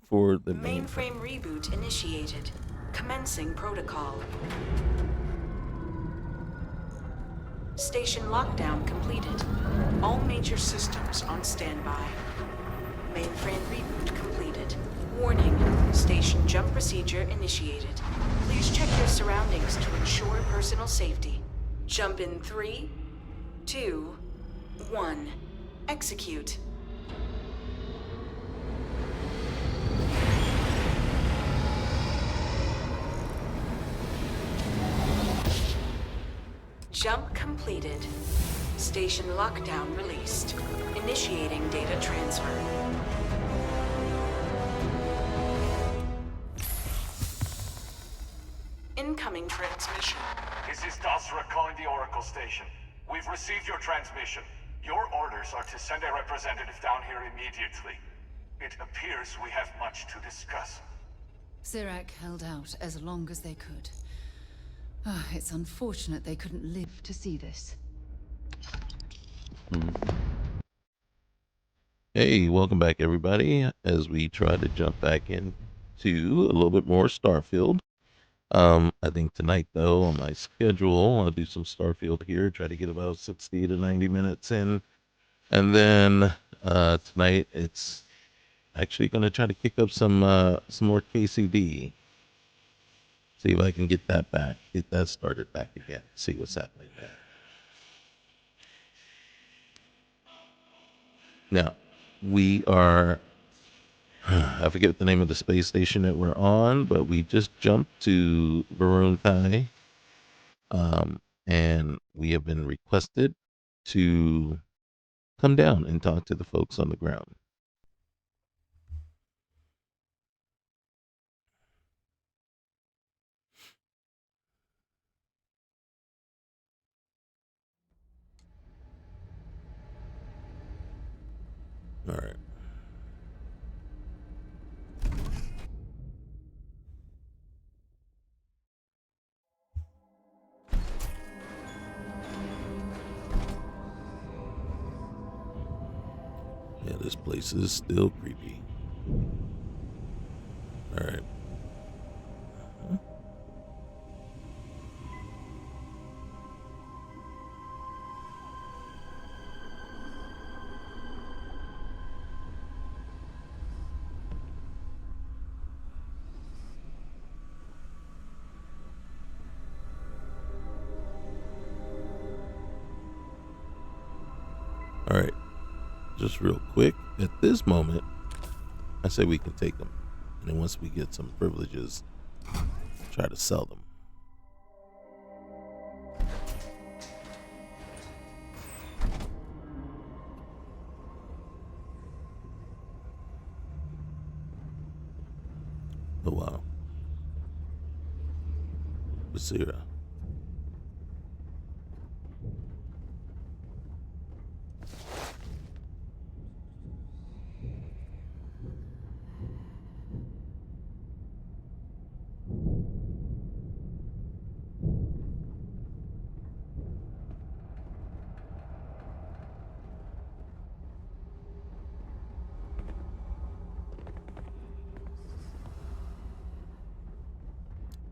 for the Mainframe reboot initiated. Commencing protocol. Station lockdown completed. All major systems on standby. Mainframe reboot completed. Warning, station jump procedure initiated. Please check your surroundings to ensure personal safety. Jump in 3, 2, 1. Execute. Jump completed. Station lockdown released. Initiating data transfer. Incoming transmission. This is Dazra calling the Oracle station. We've received your transmission. Your orders are to send a representative down here immediately. It appears we have much to discuss. Sirac held out as long as they could. It's unfortunate they couldn't live to see this. Hey, welcome back everybody, as we try to jump back into a little bit more Starfield. I think tonight though, on my schedule, I'll do some Starfield here, try to get about 60 to 90 minutes in. And then tonight it's actually gonna try to kick up some more KCD. See if I can get that started back again. See what's happening there. Now, we are, I forget the name of the space station that we're on, but we just jumped to Varuntai, and we have been requested to come down and talk to the folks on the ground. All right. Yeah, this place is still creepy. All right. All right. Just real quick, at this moment, I say we can take them. And then once we get some privileges, try to sell them. Oh, wow. Basira.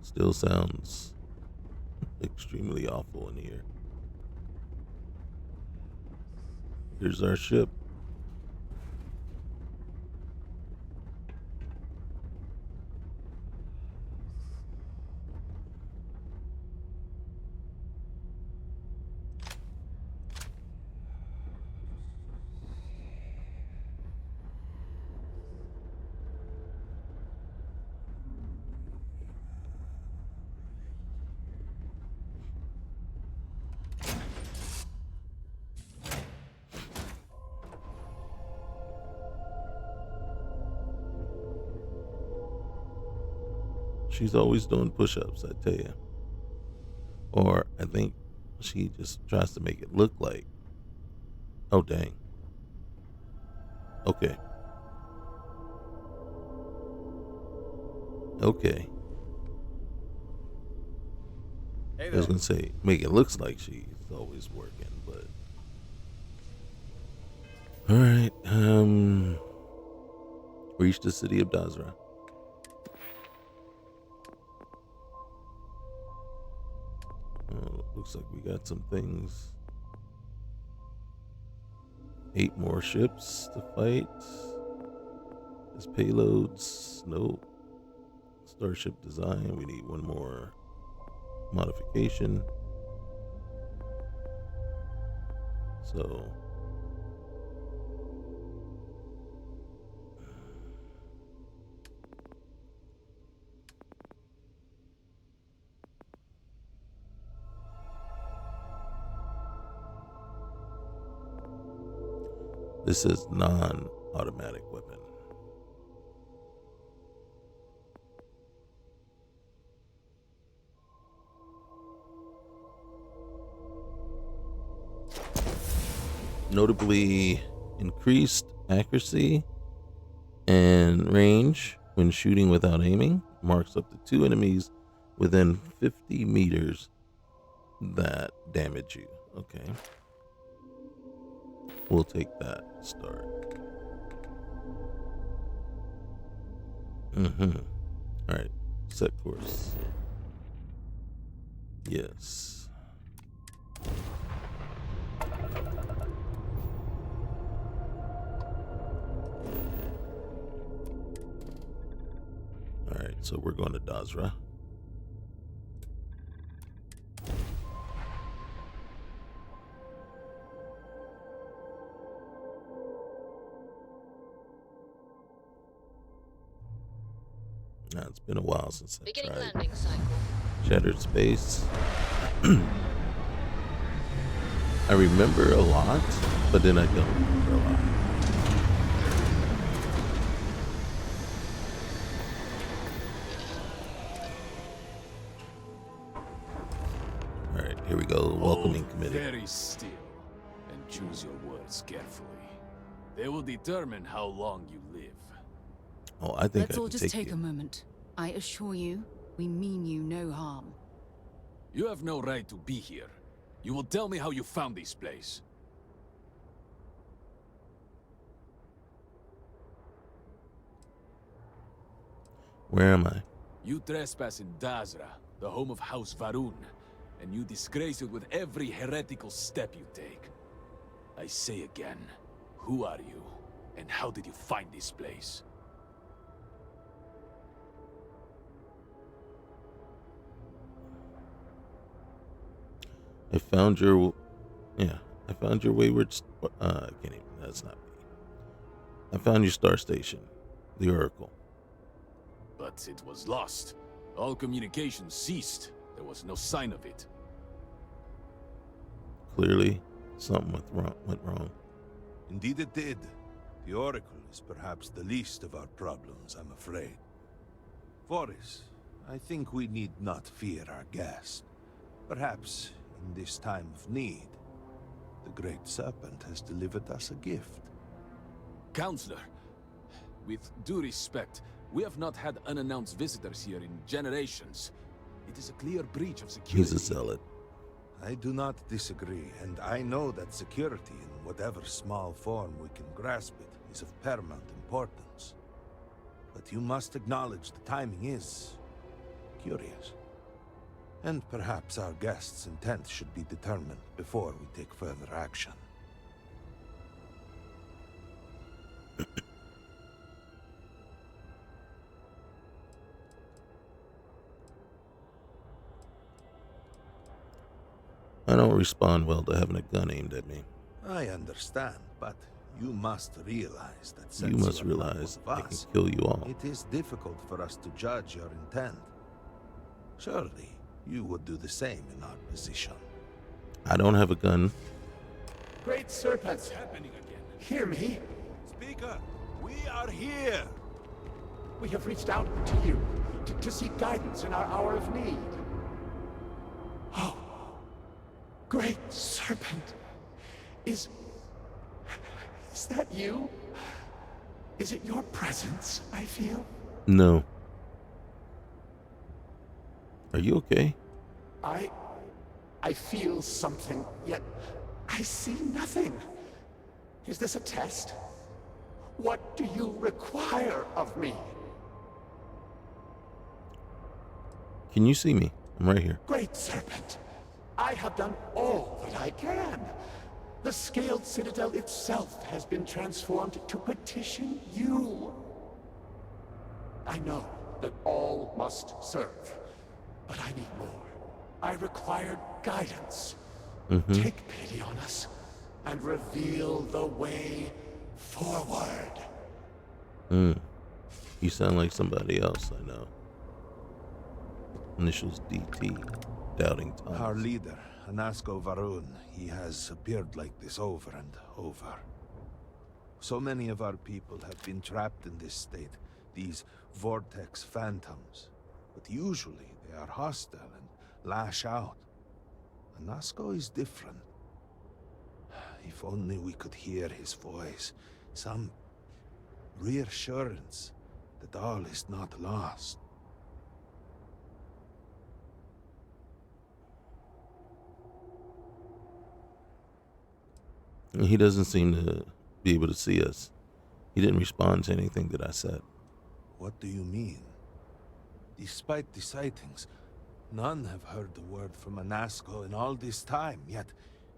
Still sounds extremely awful in here. Here's our ship. She's always doing push-ups, I tell you. Or I think she just tries to make it look like. Oh, dang. Okay. Okay. Hey I was there. gonna say, make it looks like she's always working, but. Alright, Reach the city of Dazra. Looks like we got some things. 8 more ships to fight. There's payloads. Nope. Starship design. We need 1 more modification. So this is non-automatic weapon. Notably increased accuracy and range when shooting without aiming. Marks up to 2 enemies within 50 meters that damage you. Okay. We'll take that start. Alright. Set course. Yes. Alright, so we're going to Dazra. Now, it's been a while since I Beginning tried landing cycle. Shattered Space. I remember a lot, but then I don't remember a lot. Alright, here we go. Welcoming committee. Very still, and choose your words carefully. They will determine how long you live. Oh, I think Let's I all can just take take a you. moment. I assure you, we mean you no harm. You have no right to be here. You will tell me how you found this place. Where am I? You trespass in Dazra, the home of House Varun, and you disgrace it with every heretical step you take. I say again, who are you, and how did you find this place? I found your wayward. I can't even. That's not me. I found your star station, the Oracle. But it was lost. All communication ceased. There was no sign of it. Clearly, something went wrong. Indeed it did. The Oracle is perhaps the least of our problems, I'm afraid. Forrest, I think we need not fear our guest. Perhaps, in this time of need, the Great Serpent has delivered us a gift. Counselor, with due respect, we have not had unannounced visitors here in generations. It is a clear breach of security. He's a zealot. I do not disagree, and I know that security, in whatever small form we can grasp it, is of paramount importance. But you must acknowledge the timing is curious. And perhaps our guest's intent should be determined before we take further action. I don't respond well to having a gun aimed at me. I understand, but you must realize that since You must are not realize one I of can us, kill you all. it is difficult for us to judge your intent. Surely, you would do the same in our position. I don't have a gun. Great Serpent, What's happening again? hear me. Speaker, we are here! We have reached out to you to seek guidance in our hour of need. Oh, Great Serpent, is that you? Is it your presence I feel? No. Are you okay? I feel something, yet I see nothing. Is this a test? What do you require of me? Can you see me? I'm right here. Great Serpent, I have done all that I can. The Scaled Citadel itself has been transformed to petition you. I know that all must serve, but I need more. I require guidance. Take pity on us and reveal the way forward. You sound like somebody else I know. Initials DT. Doubting Thomas. Our leader, Anasko Varun, he has appeared like this over and over. So many of our people have been trapped in this state, these vortex phantoms. But usually they are hostile and lash out. Anasko is different. If only we could hear his voice, some reassurance that all is not lost. He doesn't seem to be able to see us. He didn't respond to anything that I said. What do you mean? Despite the sightings, none have heard the word from Anasko in all this time, yet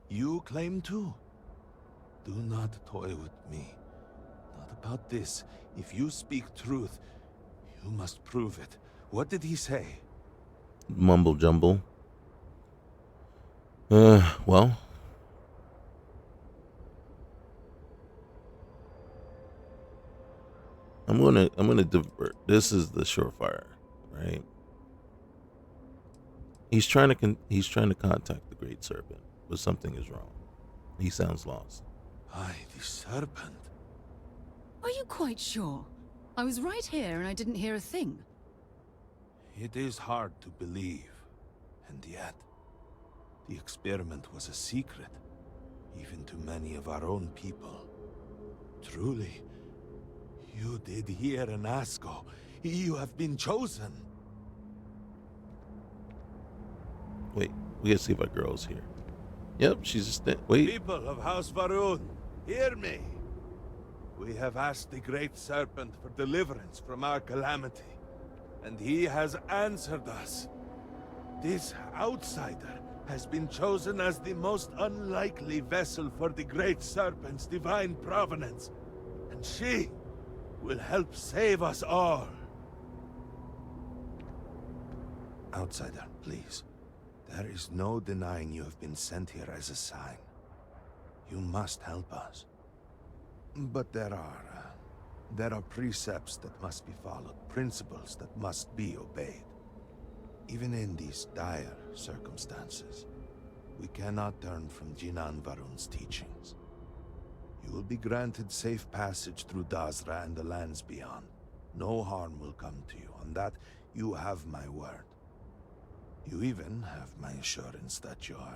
you claim to? Do not toy with me. Not about this. If you speak truth, you must prove it. What did he say? Mumble jumble. Well. I'm gonna divert. This is the surefire, right? He's trying to contact the Great Serpent, but something is wrong. He sounds lost. Aye, the serpent. Are you quite sure? I was right here and I didn't hear a thing. It is hard to believe, and yet, the experiment was a secret, even to many of our own people. Truly, you did hear Anasko. You have been chosen. Wait, we gotta see if our girl's here. Yep, she's just wait. People of House Varun, hear me. We have asked the Great Serpent for deliverance from our calamity, and he has answered us. This outsider has been chosen as the most unlikely vessel for the Great Serpent's divine provenance, and she will help save us all. Outsider, please. There is no denying you have been sent here as a sign. You must help us. But there are precepts that must be followed, principles that must be obeyed. Even in these dire circumstances, we cannot turn from Jinan Varun's teachings. You will be granted safe passage through Dazra and the lands beyond. No harm will come to you. On that, you have my word. You even have my assurance that your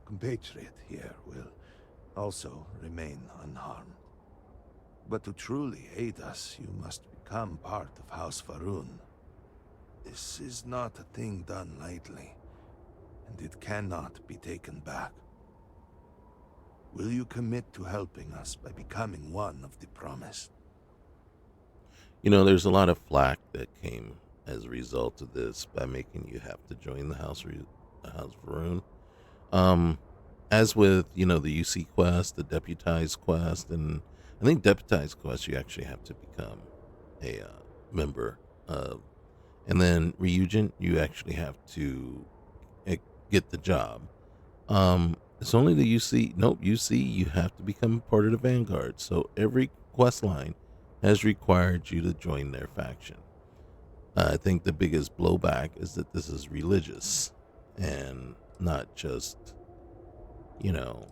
compatriot here will also remain unharmed. But to truly aid us, you must become part of House Varun. This is not a thing done lightly, and it cannot be taken back. Will you commit to helping us by becoming one of the promised? You know, there's a lot of flack that came as a result of this by making you have to join the House Varun. As with, you know, the UC quest, the deputized quest, and I think deputized quest you actually have to become a member of. And then Reugent, you actually have to get the job. It's only the UC. Nope, UC, you have to become part of the Vanguard. So every quest line has required you to join their faction. I think the biggest blowback is that this is religious and not just, you know,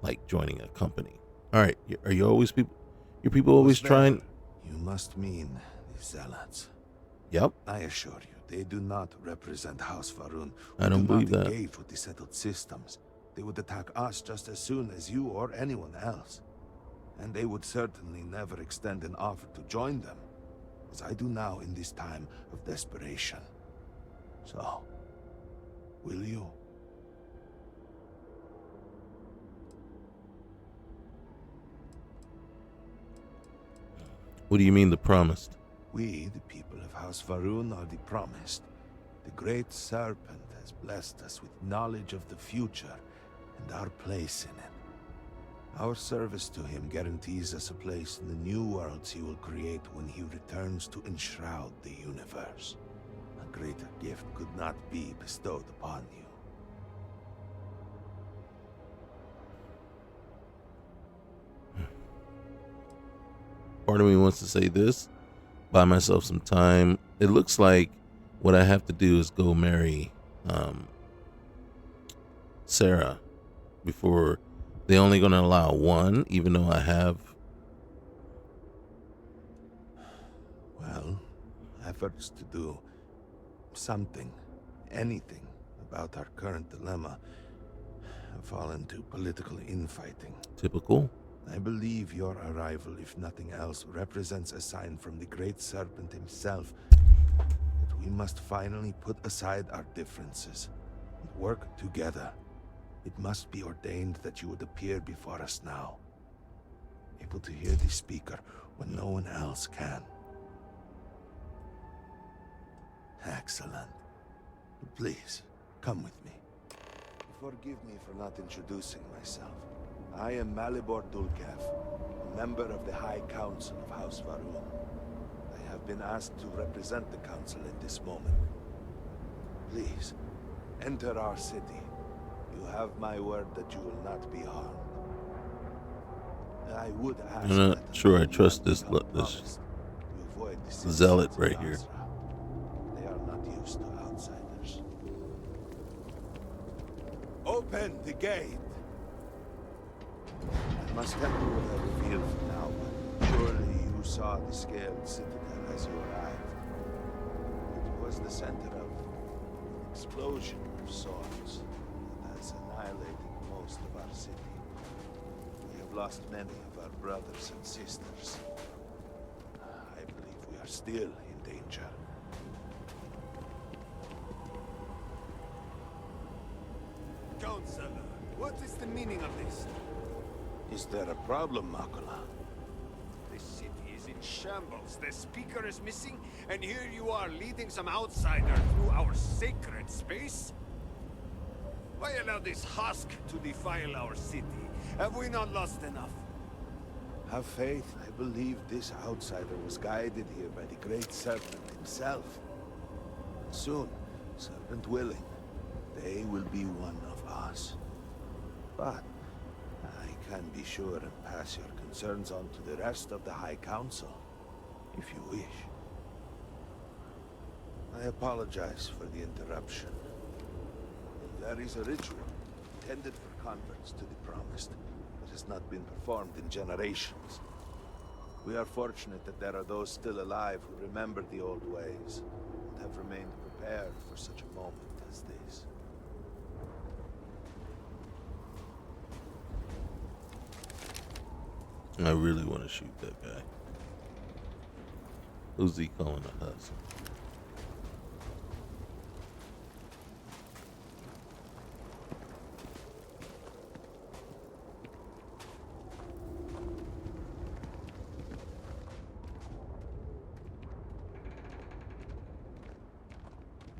like joining a company. All right, are you always people? Your people always trying? You must mean the Zealots. Yep. I assure you, they do not represent House Varun. I don't believe do not that. engage with the settled systems. They would attack us just as soon as you or anyone else. And they would certainly never extend an offer to join them, as I do now in this time of desperation. So, will you? What do you mean the promised? We, the people of House Varun, are the promised. The Great Serpent has blessed us with knowledge of the future and our place in it. Our service to him guarantees us a place in the new worlds he will create when he returns to enshroud the universe. A greater gift could not be bestowed upon you. Part of me wants to say this, buy myself some time. It looks like what I have to do is go marry Sarah before they're only going to allow one, even though I have. Well, efforts to do something, anything about our current dilemma have fallen to political infighting. Typical. I believe your arrival, if nothing else, represents a sign from the Great Serpent himself that we must finally put aside our differences and work together. It must be ordained that you would appear before us now, able to hear the speaker when no one else can. Excellent. Please, come with me. Forgive me for not introducing myself. I am Malibor Dulkev, a member of the High Council of House Varun. I have been asked to represent the Council at this moment. Please, enter our city. You have my word that you will not be harmed. I would ask. I'm not sure I trust this zealot right here. They are not used to outsiders. Open the gate! I must tell you what I reveal for now, but surely you saw the scaled citadel as you arrived. It was the center of an explosion of sorts that has annihilated most of our city. We have lost many of our brothers and sisters. I believe we are still in danger. Counselor, what is the meaning of this? Is there a problem, Makula? The city is in shambles. The speaker is missing, and here you are leading some outsider through our sacred space? Why allow this husk to defile our city? Have we not lost enough? Have faith. I believe this outsider was guided here by the Great Serpent himself. Soon, Serpent willing, they will be one of us. But I can be sure and pass your concerns on to the rest of the High Council, if you wish. I apologize for the interruption. There is a ritual intended for converts to the Promised that has not been performed in generations. We are fortunate that there are those still alive who remember the old ways and have remained prepared for such a moment as this. I really want to shoot that guy. Who's he calling a husk?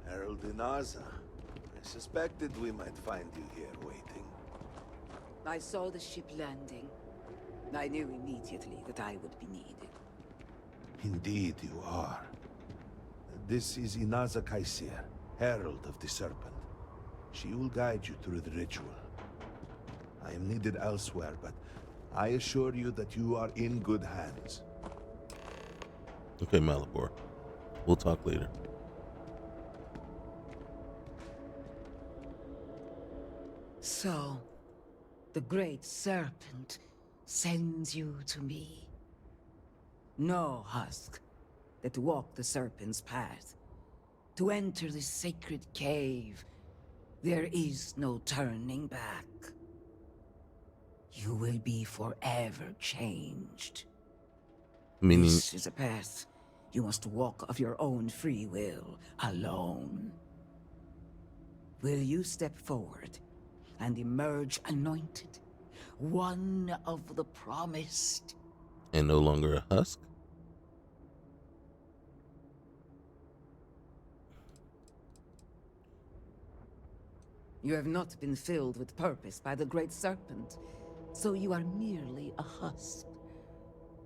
Herald Dazra, I suspected we might find you here waiting. I saw the ship landing. I knew immediately that I would be needed. Indeed you are. This is Inaza Kaisir, Herald of the Serpent. She will guide you through the ritual. I am needed elsewhere, but I assure you that you are in good hands. Okay, Malibor. We'll talk later. So, the Great Serpent sends you to me. No husk that to walk the Serpent's path, to enter the sacred cave, there is no turning back. You will be forever changed. Meaning, This is a path you must walk of your own free will, alone. Will you step forward and emerge anointed, one of the promised? and no longer a husk? You have not been filled with purpose by the Great Serpent, so you are merely a husk.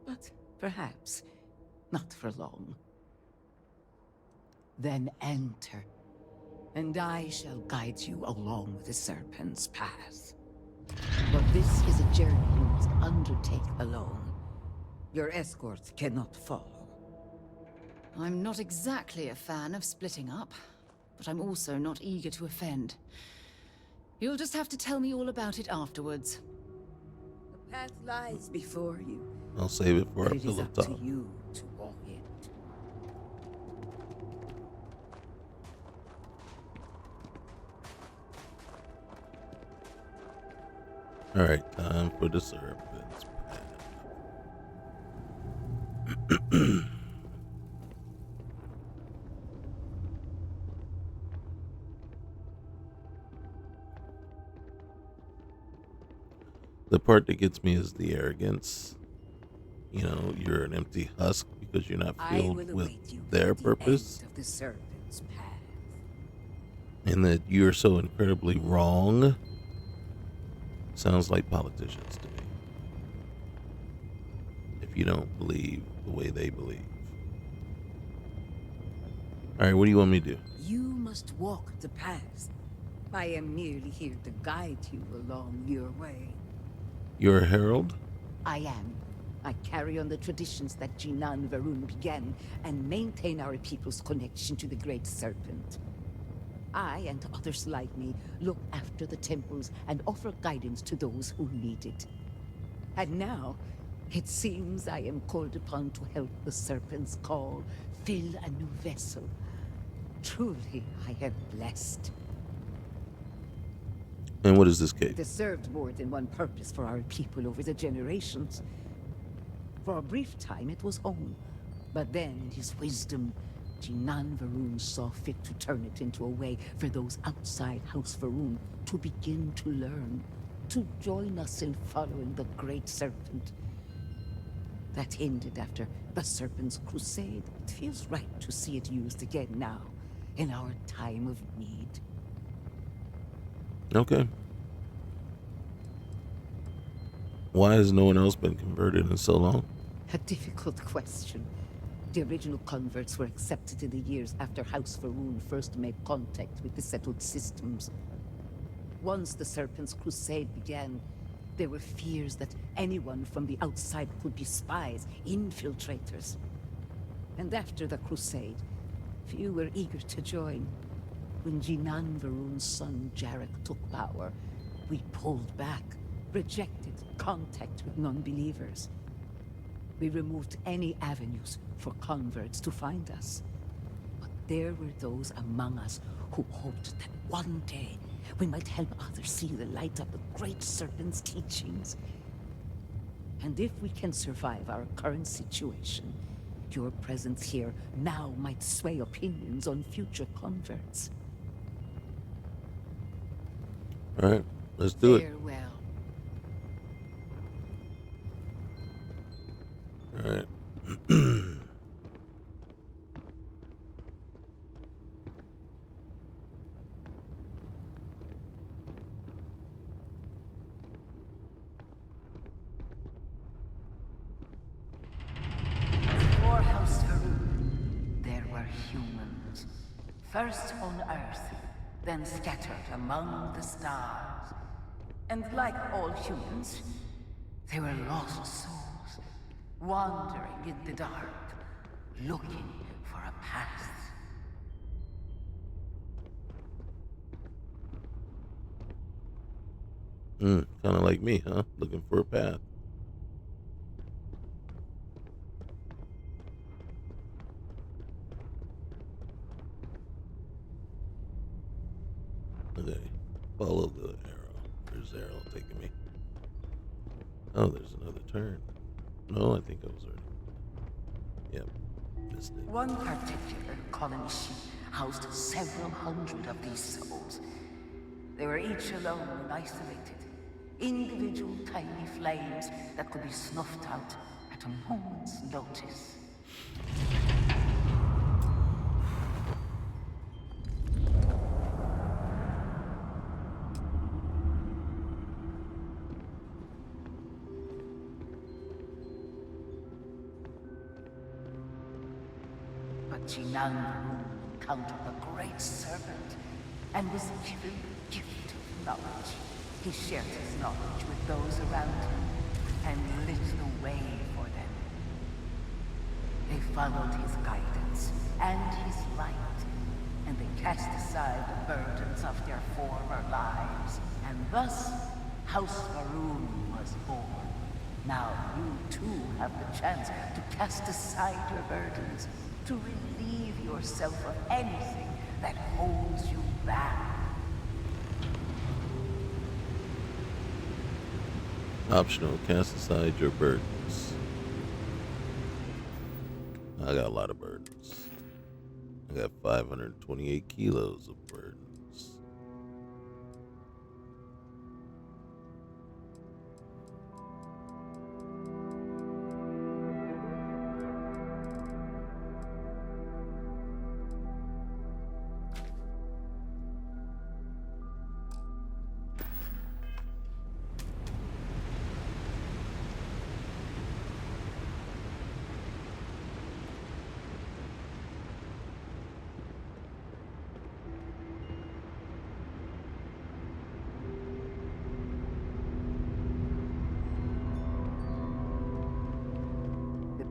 But perhaps not for long. Then enter, and I shall guide you along the Serpent's path. But this is a journey you must undertake alone. Your escort cannot follow. I'm not exactly a fan of splitting up, but I'm also not eager to offend. You'll just have to tell me all about it afterwards. The path lies before you. I'll save it for But our it is pillow up to talk. you to walk it. All right, time for the serpent's path. The part that gets me is the arrogance. You know, you're an empty husk because you're not I filled will with await you their at the purpose, end of the Serpent's path. and that you're so incredibly wrong. Sounds like politicians to me. If you don't believe the way they believe. All right, what do you want me to do? You must walk the path. I am merely here to guide you along your way. You're a herald? I am. I carry on the traditions that Jinan Varun began and maintain our people's connection to the Great Serpent. I and others like me look after the temples and offer guidance to those who need it. And now, it seems I am called upon to help the Serpent's call fill a new vessel. Truly, I am blessed. And what is this cave? It has served more than one purpose for our people over the generations. For a brief time, it was home. But then, in his wisdom, Jinan Varun saw fit to turn it into a way for those outside House Varun to begin to learn, to join us in following the Great Serpent. That ended after the Serpent's crusade. It feels right to see it used again now, in our time of need. Okay. Why has no one else been converted in so long? A difficult question. The original converts were accepted in the years after House Varun first made contact with the settled systems. Once the Serpent's crusade began, there were fears that anyone from the outside could be spies, infiltrators. And after the crusade, few were eager to join. When Jinan Varun's son Jarek took power, we pulled back, rejected contact with non-believers. We removed any avenues for converts to find us. But there were those among us who hoped that one day we might help others see the light of the Great Serpent's teachings. And if we can survive our current situation, your presence here now might sway opinions on future converts. All right, let's do it. Farewell. All right. Before House Harun, there were humans. First on Earth, then scattered among the stars. And like all humans, they were lost souls, wandering in the dark, looking for a path. Kind of like me, huh? Looking for a path. Okay, follow the arrow. Where's the arrow taking me? Oh, there's another turn. No, I think I was already. Yep, missed it. One particular colony ship housed several hundred of these souls. They were each alone and isolated, individual tiny flames that could be snuffed out at a moment's notice. Jinan encountered the Great Serpent and was given the gift of knowledge. He shared his knowledge with those around him and lit the way for them. They followed his guidance and his light, and they cast aside the burdens of their former lives. And thus, House Faroon was born. Now you too have the chance to cast aside your burdens, to relieve yourself of anything that holds you back. Optional, cast aside your burdens. I got a lot of burdens. I got 528 kilos of burdens.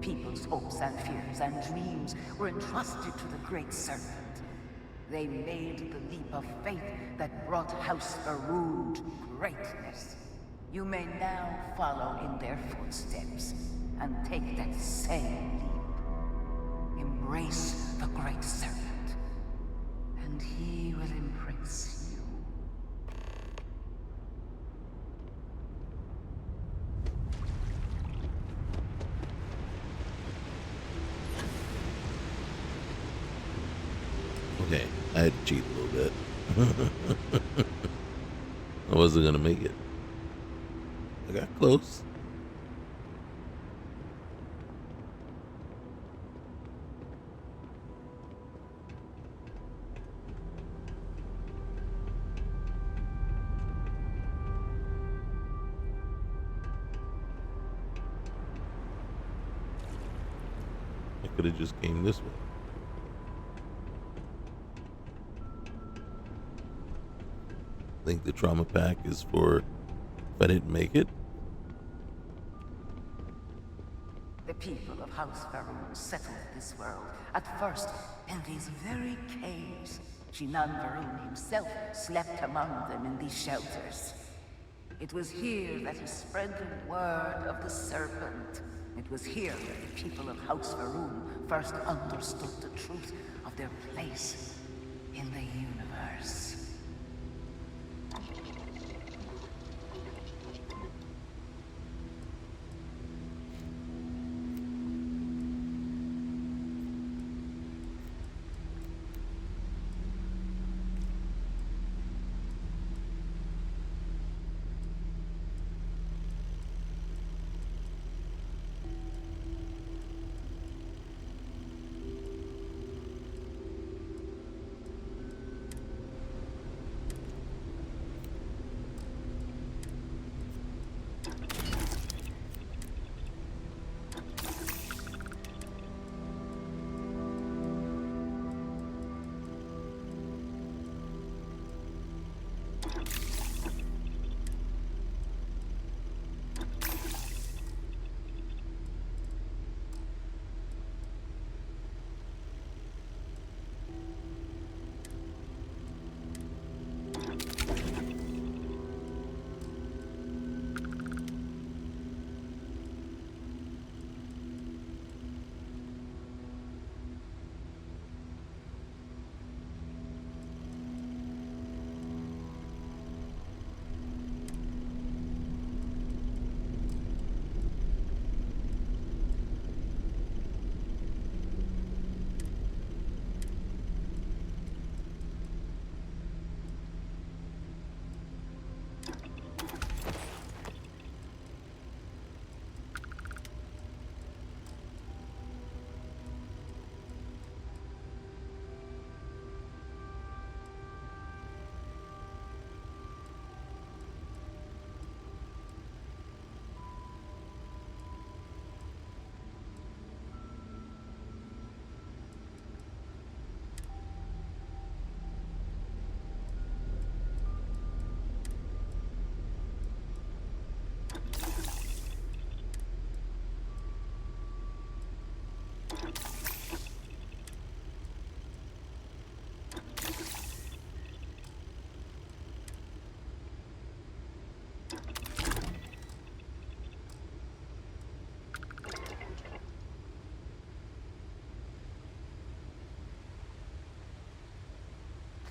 People's hopes and fears and dreams were entrusted to the Great Serpent. They made the leap of faith that brought House Faroon to greatness. You may now follow in their footsteps and take that same leap. Embrace the Great Serpent, and he will embrace you. Okay, I had to cheat a little bit. I wasn't gonna make it. I got close. I could have just came this way. I think the trauma pack is for if I didn't make it. The people of House Faroon settled this world, at first in these very caves. Jinan Faroon himself slept among them in these shelters. It was here that he spread the word of the serpent. It was here that the people of House Faroon first understood the truth of their place in the universe.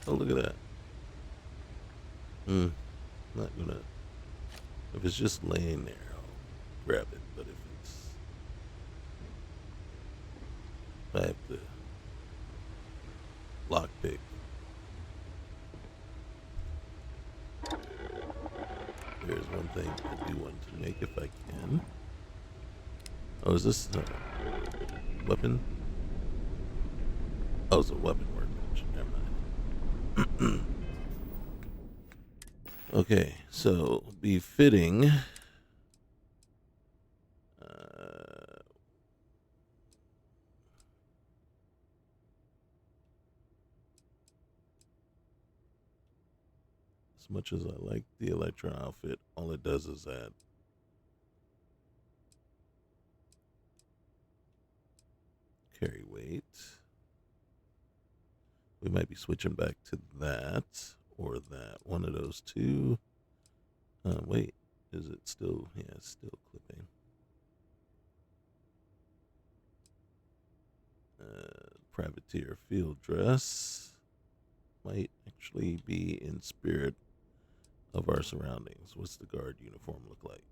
Oh, look at that. Not gonna. If it's just laying there, I'll grab it. But if it's, I have to lockpick. There's one thing I do want to make if I can. Oh, is this a weapon? Oh, it's a weapon workbench. Never mind. Okay, so befitting. As much as I like the Electra outfit, all it does is add carry weight. We might be switching back to that or that. One of those two. Wait, is it still? Yeah, it's still clipping. Privateer field dress might actually be in spirit of our surroundings. What's the guard uniform look like?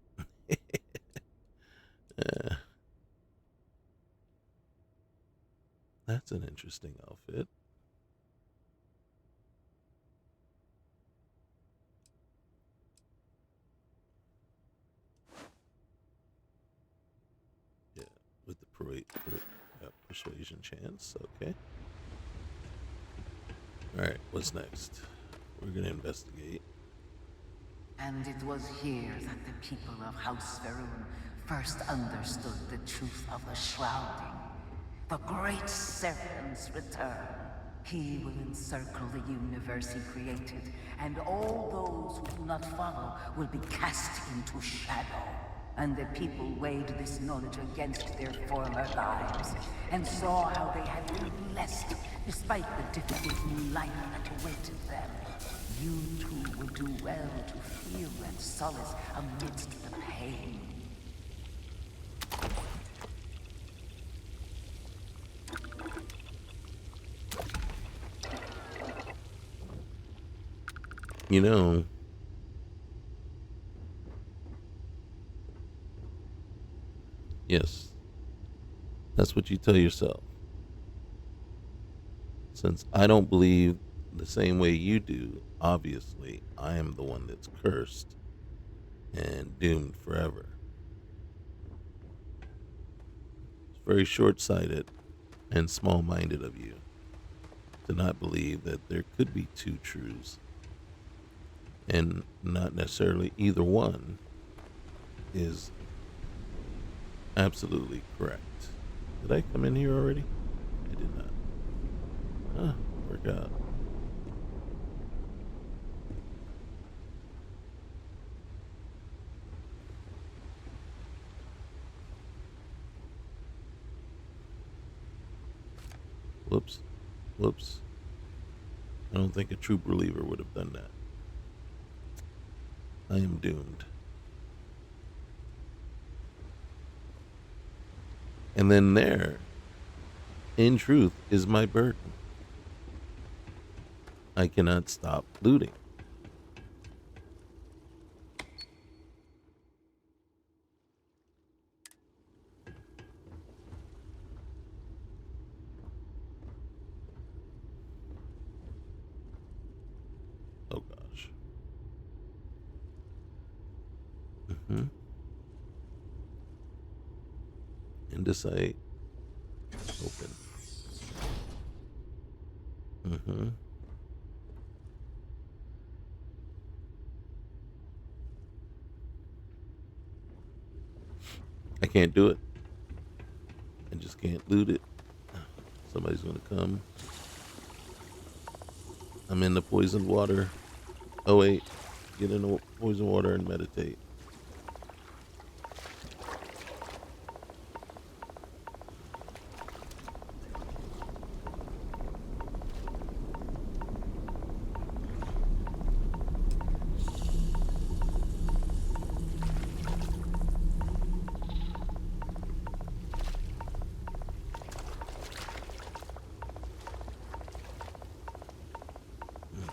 That's an interesting outfit. Yeah, with the persuasion chance. Okay. All right, what's next? We're gonna investigate. And it was here that the people of House Faroon first understood the truth of the shrouding. The Great Serpent's return. He will encircle the universe he created, and all those who do not follow will be cast into shadow. And the people weighed this knowledge against their former lives, and saw how they had been blessed despite the difficult new life that awaited them. You too will do well to feel that solace amidst the pain. You know, yes, that's what you tell yourself. Since I don't believe the same way you do, obviously, I am the one that's cursed and doomed forever. It's very short-sighted and small-minded of you to not believe that there could be two truths, and not necessarily either one is absolutely correct. Did I come in here already? I did not. Huh, work out. Whoops. Whoops. I don't think a true believer would have done that. I am doomed. And then there, in truth, is my burden. I cannot stop looting. Oh gosh. Indicite. Open. I can't do it. I just can't loot it. Somebody's gonna come. I'm in the poisoned water. Oh wait, get in the poisoned water and meditate.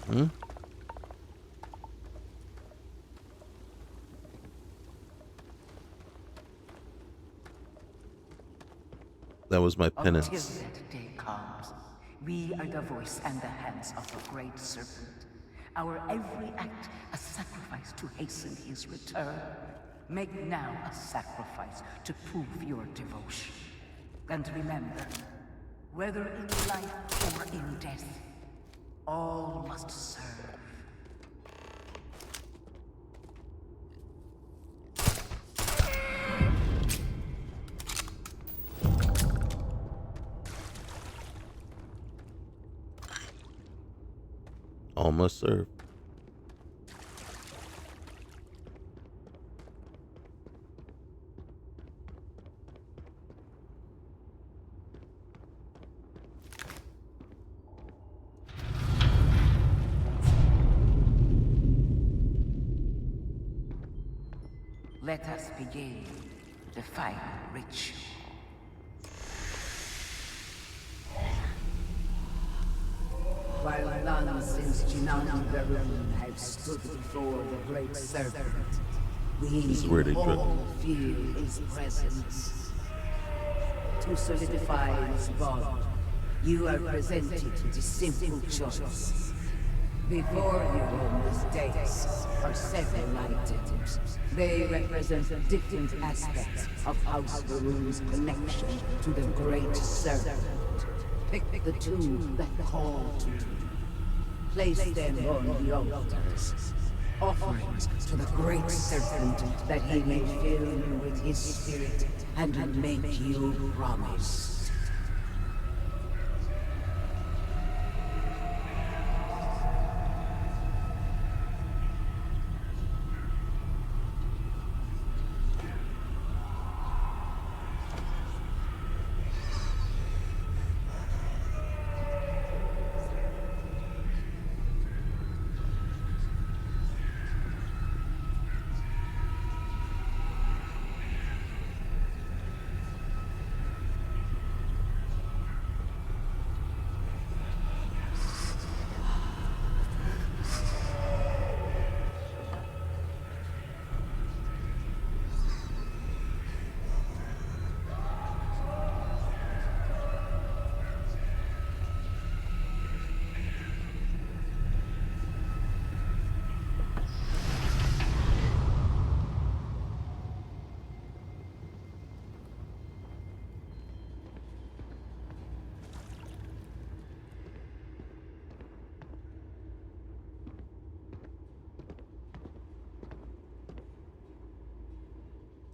Hmm? That was my Until penance. that day comes, we are the voice and the hands of the Great Serpent. Our every act a sacrifice to hasten his return. Make now a sacrifice to prove your devotion. And remember, whether in life or in death, all must serve. All must serve. Let us begin the final ritual. While none since Jinan Varun have stood before the Great Serpent, we This is where they all feel his presence. To solidify his bond, you are presented with a simple choice. Before you on this dais are several items. They represent different aspects of House Varun's connection to the Great Serpent. Pick the two that call to you. Place them on the altars. Offerings to the Great Serpent that he may fill you with his spirit and make you promise.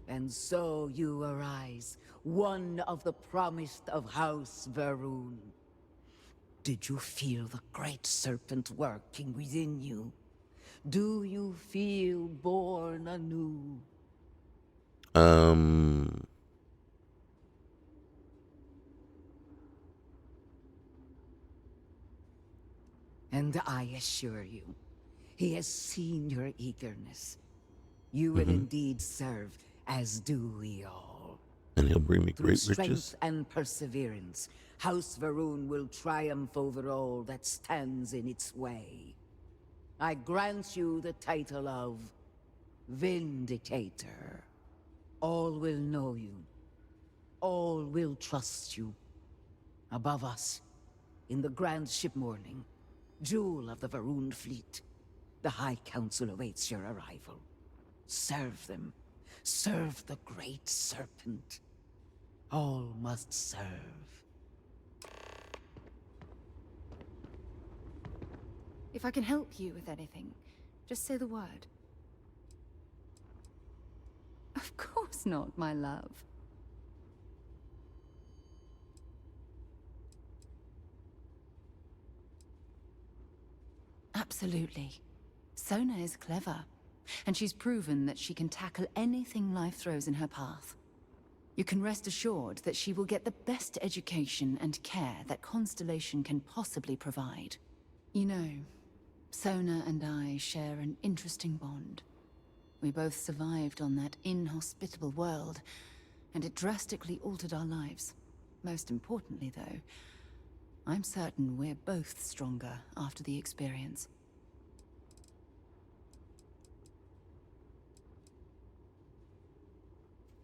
And so you arise, one of the promised of House Varun. Did you feel the Great Serpent working within you? Do you feel born anew? Um, And I assure you, he has seen your eagerness. You will indeed serve, as do we all. and he'll bring me Through great strength riches. and perseverance, House Varun will triumph over all that stands in its way. I grant you the title of Vindicator. All will know you. All will trust you. Above us, in the grand ship morning, jewel of the Varun fleet, the High Council awaits your arrival. Serve them. Serve the Great Serpent. All must serve. If I can help you with anything, just say the word. Of course not, my love. Absolutely. Sona is clever, and she's proven that she can tackle anything life throws in her path. You can rest assured that she will get the best education and care that Constellation can possibly provide. You know, Sona and I share an interesting bond. We both survived on that inhospitable world, and it drastically altered our lives. Most importantly, though, I'm certain we're both stronger after the experience.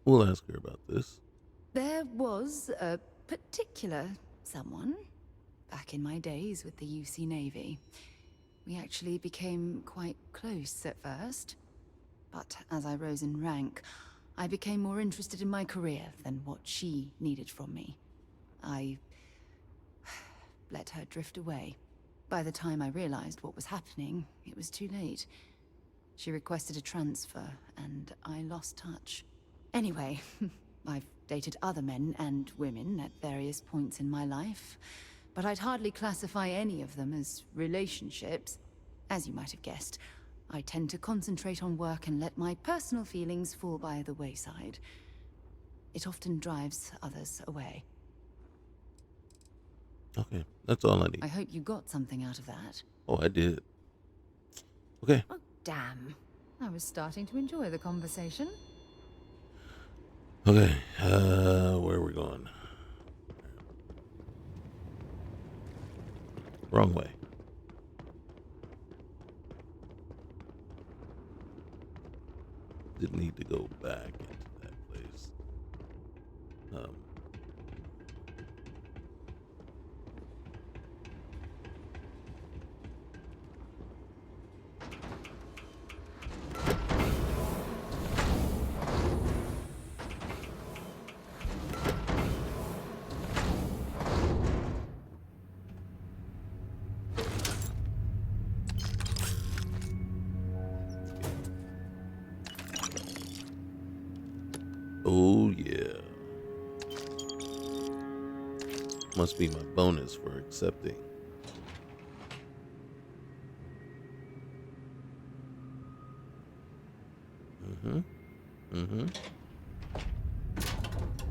We'll ask her about this. There was a particular someone back in my days with the UC Navy. We actually became quite close at first, but as I rose in rank, I became more interested in my career than what she needed from me. I let her drift away. By the time I realized what was happening, it was too late. She requested a transfer, and I lost touch. Anyway, I've dated other men and women at various points in my life, but I'd hardly classify any of them as relationships. As you might have guessed, I tend to concentrate on work and let my personal feelings fall by the wayside. It often drives others away. Okay, that's all I need. I hope you got something out of that. Oh, I did. Okay. Oh, damn. I was starting to enjoy the conversation. Okay, where are we going? Wrong way. Didn't need to go back into that place. Oh, yeah. Must be my bonus for accepting.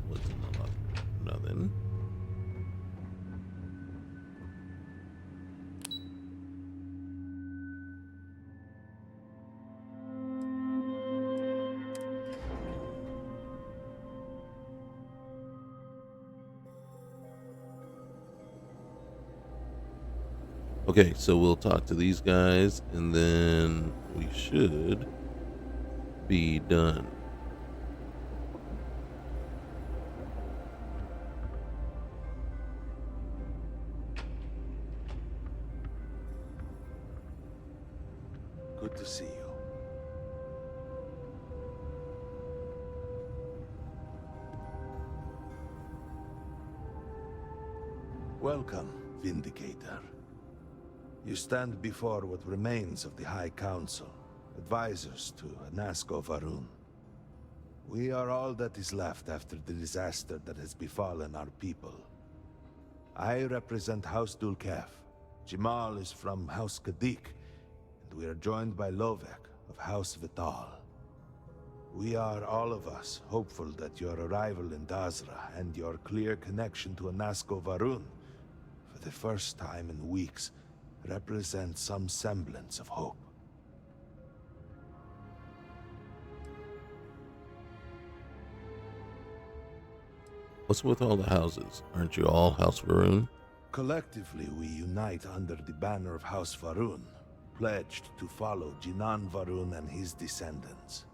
What's in the lock? Nothing. Okay, so we'll talk to these guys and then we should be done. Good to see you. Welcome, Vindicator. You stand before what remains of the High Council, advisors to Anasco Varun. We are all that is left after the disaster that has befallen our people. I represent House Dulkef. Jamal is from House Kadik, and we are joined by Lovek of House Vital. We are, all of us, hopeful that your arrival in Dazra and your clear connection to Anasco Varun, for the first time in weeks, represent some semblance of hope. What's with all the houses? Aren't you all House Varun? Collectively, we unite under the banner of House Varun, pledged to follow Jinan Varun and his descendants.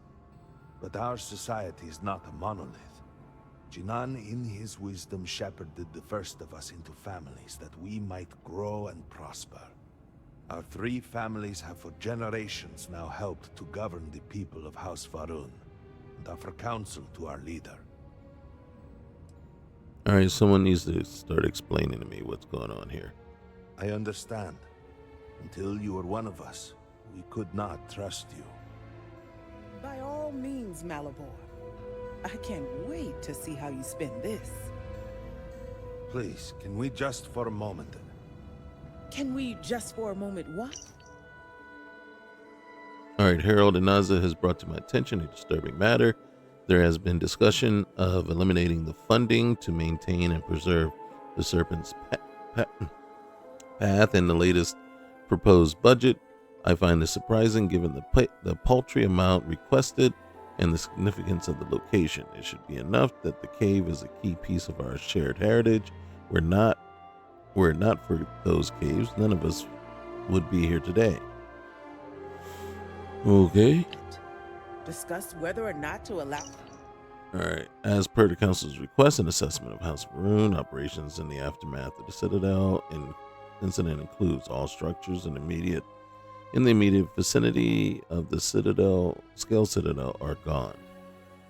But our society is not a monolith. Jinan, in his wisdom, shepherded the first of us into families that we might grow and prosper. Our three families have for generations now helped to govern the people of House Varun, and offer counsel to our leader. Alright, someone needs to start explaining to me what's going on here. I understand. Until you were one of us, we could not trust you. By all means, Malabor. I can't wait to see how you spend this. Please, can we just for a moment? Can we just for a moment what? Alright, Harold Inaza has brought to my attention a disturbing matter. There has been discussion of eliminating the funding to maintain and preserve the Serpent's path in the latest proposed budget. I find this surprising given the paltry amount requested and the significance of the location. It should be enough that the cave is a key piece of our shared heritage. Were it not for those caves, none of us would be here today. Okay. Discuss whether or not to allow. All right. As per the Council's request, an assessment of House Varun operations in the aftermath of the Citadel incident includes all structures in the immediate vicinity of the Scale Citadel are gone.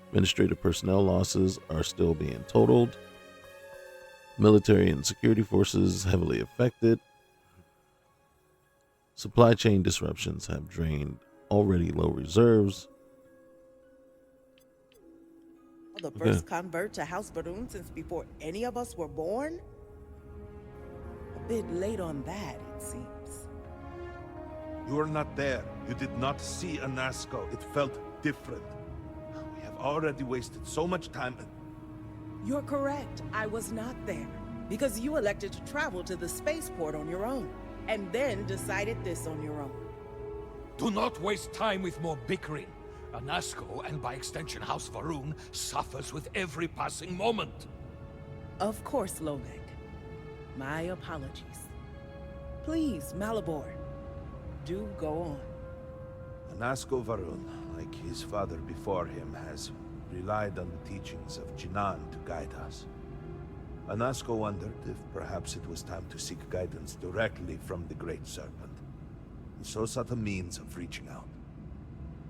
Administrative personnel losses are still being totaled. Military and security forces heavily affected. Supply chain disruptions have drained already low reserves. The first convert to House Baroon since before any of us were born? A bit late on that, it seems. You were not there. You did not see Anasco. It felt different. We have already wasted so much time. You're correct. I was not there. Because you elected to travel to the spaceport on your own. And then decided this on your own. Do not waste time with more bickering. Anasco, and by extension House Varun, suffers with every passing moment. Of course, Lolek. My apologies. Please, Malabor, do go on. Anasco Varun, like his father before him, has relied on the teachings of Jinan to guide us. Anasco wondered if perhaps it was time to seek guidance directly from the Great Serpent, and so sought a means of reaching out.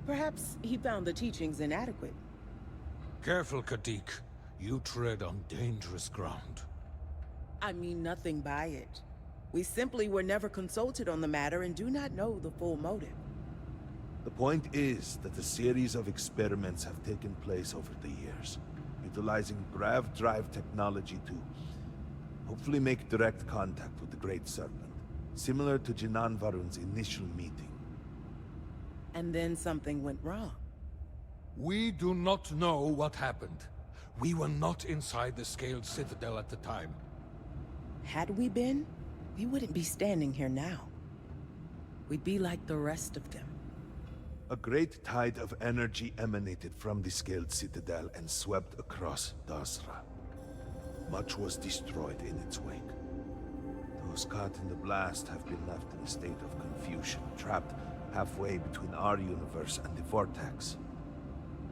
Perhaps he found the teachings inadequate. Careful, Kadik. You tread on dangerous ground. I mean nothing by it. We simply were never consulted on the matter and do not know the full motive. The point is that a series of experiments have taken place over the years, utilizing grav drive technology to hopefully make direct contact with the Great Serpent, similar to Jinan Varun's initial meeting. And then something went wrong. We do not know what happened. We were not inside the Scaled Citadel at the time. Had we been, we wouldn't be standing here now. We'd be like the rest of them. A great tide of energy emanated from the Scaled Citadel and swept across Dazra. Much was destroyed in its wake. Those caught in the blast have been left in a state of confusion, trapped halfway between our universe and the Vortex.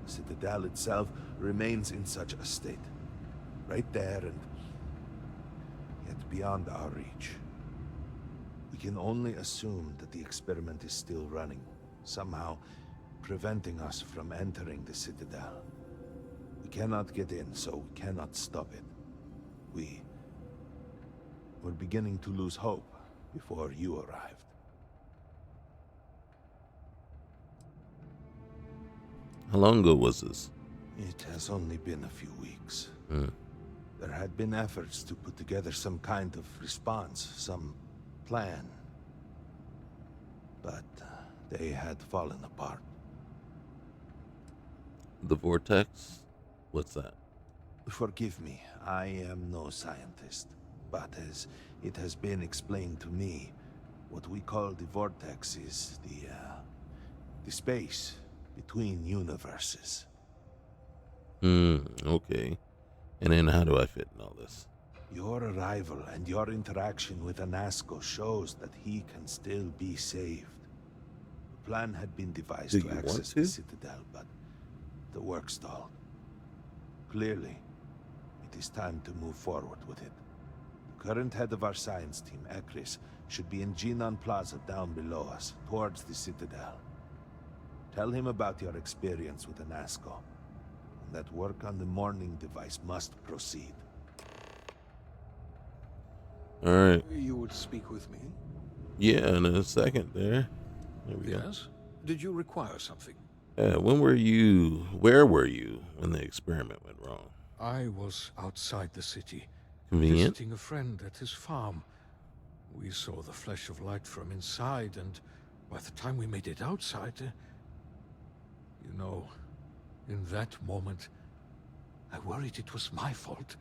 The Citadel itself remains in such a state. Right there and yet beyond our reach. We can only assume that the experiment is still running, somehow preventing us from entering the Citadel. We cannot get in, so we cannot stop it. We're beginning to lose hope before you arrived. How long ago was this? It has only been a few weeks. There had been efforts to put together some kind of response, some plan. But they had fallen apart. The Vortex? What's that? Forgive me, I am no scientist. But as it has been explained to me, what we call the Vortex is the space between universes. Okay. And then how do I fit in all this? Your arrival and your interaction with Anasco shows that he can still be saved. The plan had been devised to access the Citadel, but the work stalled. Clearly, it is time to move forward with it. The current head of our science team, Ekris, should be in Jinan Plaza down below us, towards the Citadel. Tell him about your experience with Anasco, and that work on the morning device must proceed. All right. You would speak with me? Yeah, in a second there. There we go. Yes? Did you require something? Where were you when the experiment went wrong? I was outside the city, Convenient. visiting a friend at his farm. We saw the flash of light from inside, and by the time we made it outside, you know, in that moment, I worried it was my fault.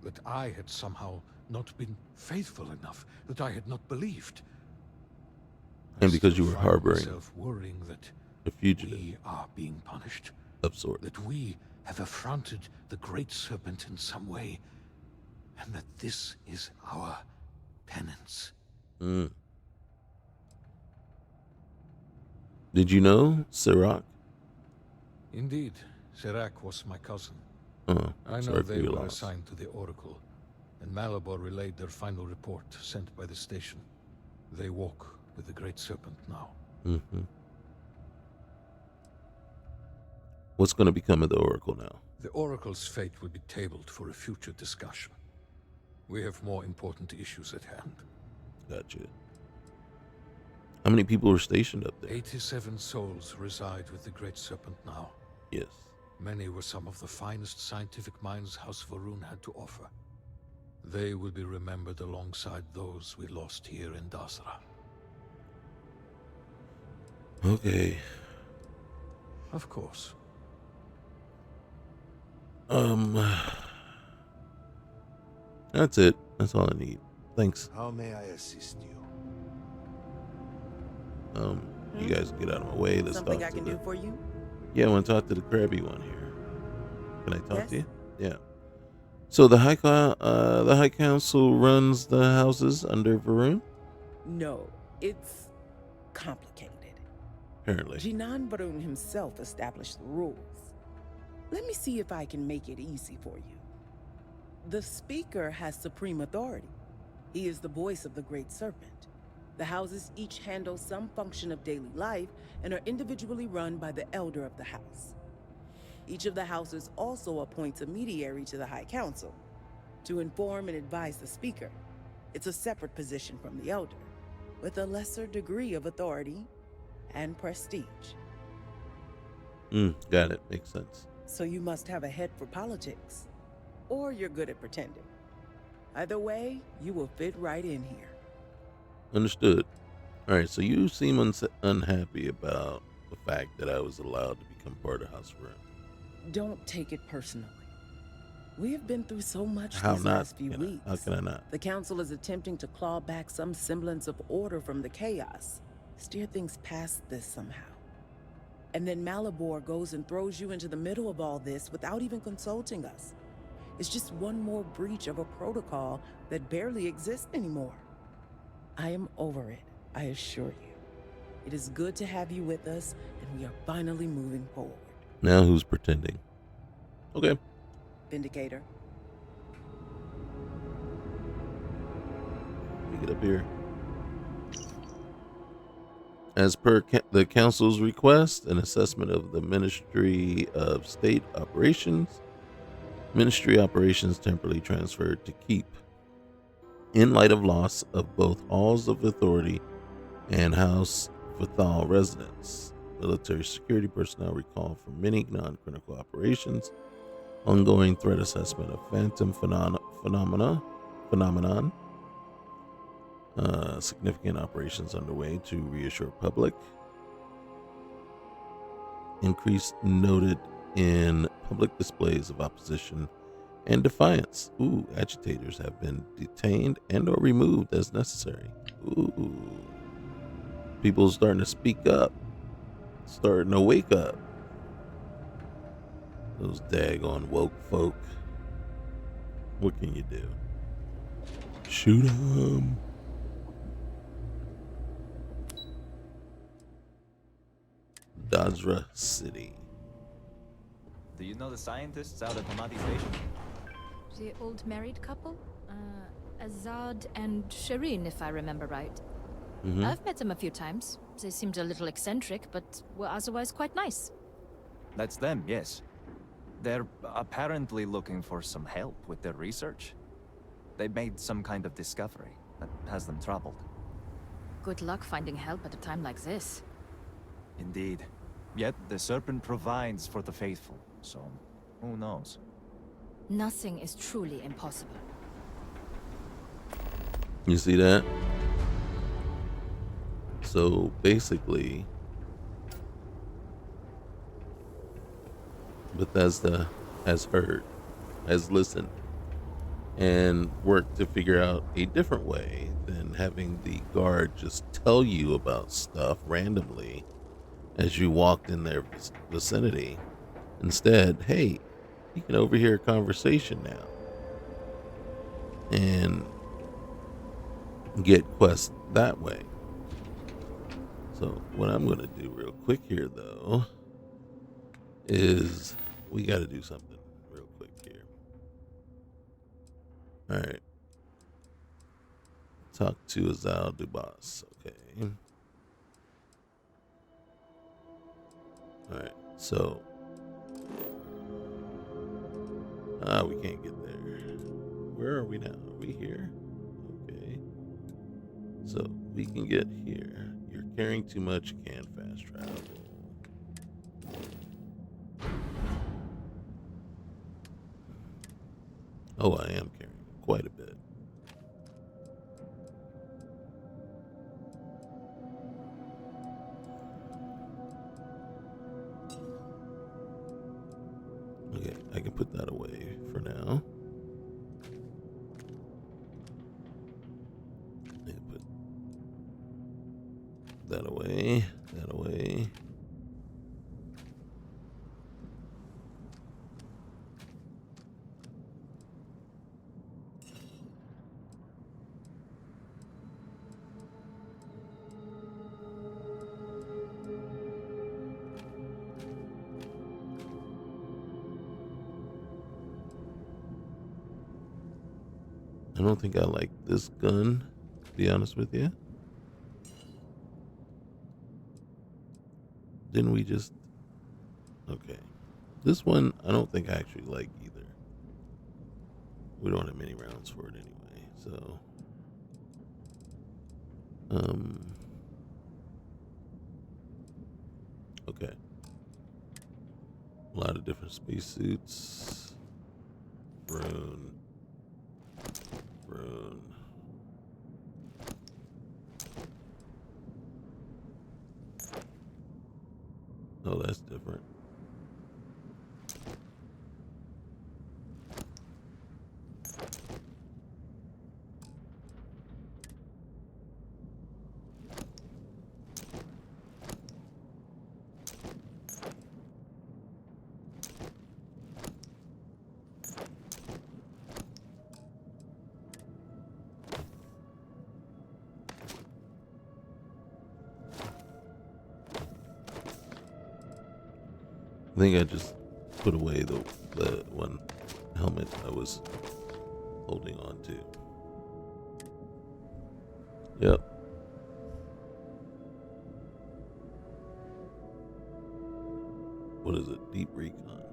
That I had somehow not been faithful enough, that I had not believed. And because you were harboring worrying that a fugitive we are being punished, of sorts. that we have affronted the Great Serpent in some way, and that this is our penance. Did you know Sirach? Indeed, Serac was my cousin. Oh, I know sorry for they your were loss. assigned to the Oracle, and Malabor relayed their final report sent by the station. They walk with the Great Serpent now. Mm-hmm. What's going to become of the Oracle now? The Oracle's fate will be tabled for a future discussion. We have more important issues at hand. Gotcha. How many people are stationed up there? 87 souls reside with the Great Serpent now. Yes. Many were some of the finest scientific minds House Varun had to offer. They will be remembered alongside those we lost here in Dazra. Okay. Of course. That's it. That's all I need. Thanks. How may I assist you? You guys get out of my way. Let's Something talk I to can the... do for you? Yeah, I want to talk to the crabby one here. Can I talk Yes? to you? Yeah. So the High Council runs the houses under Varun? No, it's complicated. Apparently. Jinan Varun himself established the rules. Let me see if I can make it easy for you. The Speaker has supreme authority. He is the voice of the Great Serpent. The houses each handle some function of daily life and are individually run by the Elder of the House. Each of the houses also appoints a mediary to the High Council to inform and advise the Speaker. It's a separate position from the Elder, with a lesser degree of authority and prestige. Got it. Makes sense. So you must have a head for politics, or you're good at pretending. Either way, you will fit right in here. Understood. All right, so you seem unhappy about the fact that I was allowed to become part of House Varun. Don't take it personally. We have been through so much How these not? last few weeks. How can I not? The Council is attempting to claw back some semblance of order from the chaos, steer things past this somehow. And then Malabor goes and throws you into the middle of all this without even consulting us. It's just one more breach of a protocol that barely exists anymore. I am over it, I assure you. It is good to have you with us, and we are finally moving forward. Now who's pretending? Okay. Vindicator. Let me get up here. As per the Council's request, an assessment of the Ministry of State Operations. Ministry operations temporarily transferred to Keep. In light of loss of both Halls of Authority and House Vithal residents, military security personnel recalled from many non-critical operations, ongoing threat assessment of phantom phenomenon, significant operations underway to reassure public, increase noted in public displays of opposition and defiance. Agitators have been detained and or removed as necessary. People starting to speak up, starting to wake up. Those daggone woke folk. What can you do? Shoot 'em. Dazra City. Do you know the scientists out at Hamadi Station? The old married couple? Azad and Shireen, if I remember right. I've met them a few times. They seemed a little eccentric, but were otherwise quite nice. That's them, yes. They're apparently looking for some help with their research. They made some kind of discovery that has them troubled. Good luck finding help at a time like this. Indeed. Yet the Serpent provides for the faithful, so who knows? Nothing is truly impossible. You see that? So basically, Bethesda has heard, has listened, and worked to figure out a different way than having the guard just tell you about stuff randomly as you walked in their vicinity. Instead, hey, you can overhear a conversation now and get quests that way. So what I'm going to do real quick here, though, is we got to do something real quick All right. Talk to Azal Dubas. Okay. All right. So. We can't get there. Where are we now? Are we here? Okay. So we can get here. You're carrying too much. You can't fast travel. Oh, I am carrying quite a bit. Okay, I can put that away for now. I can put that away, that away. I don't think I like this gun, to be honest with you. Didn't we just... Okay. This one, I don't think I actually like either. We don't have many rounds for it anyway, so... Okay. A lot of different spacesuits. Rune. Oh, that's different. I think I just put away the one helmet I was holding on to. Yep. What is it? Deep recon,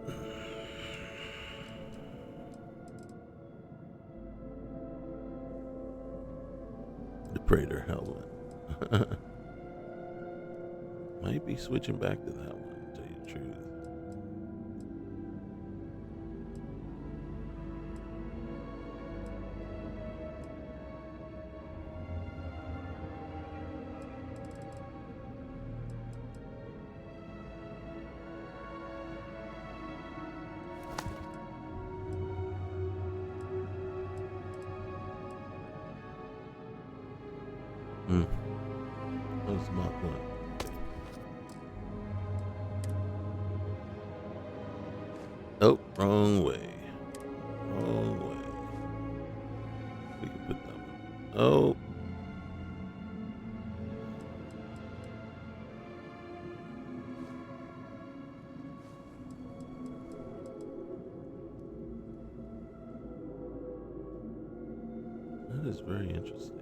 huh? The Praetor helmet. Might be switching back to that one, to tell you the truth. That's Mach 1. Oh, wrong way. Wrong way. We can put that one. Oh. That is very interesting.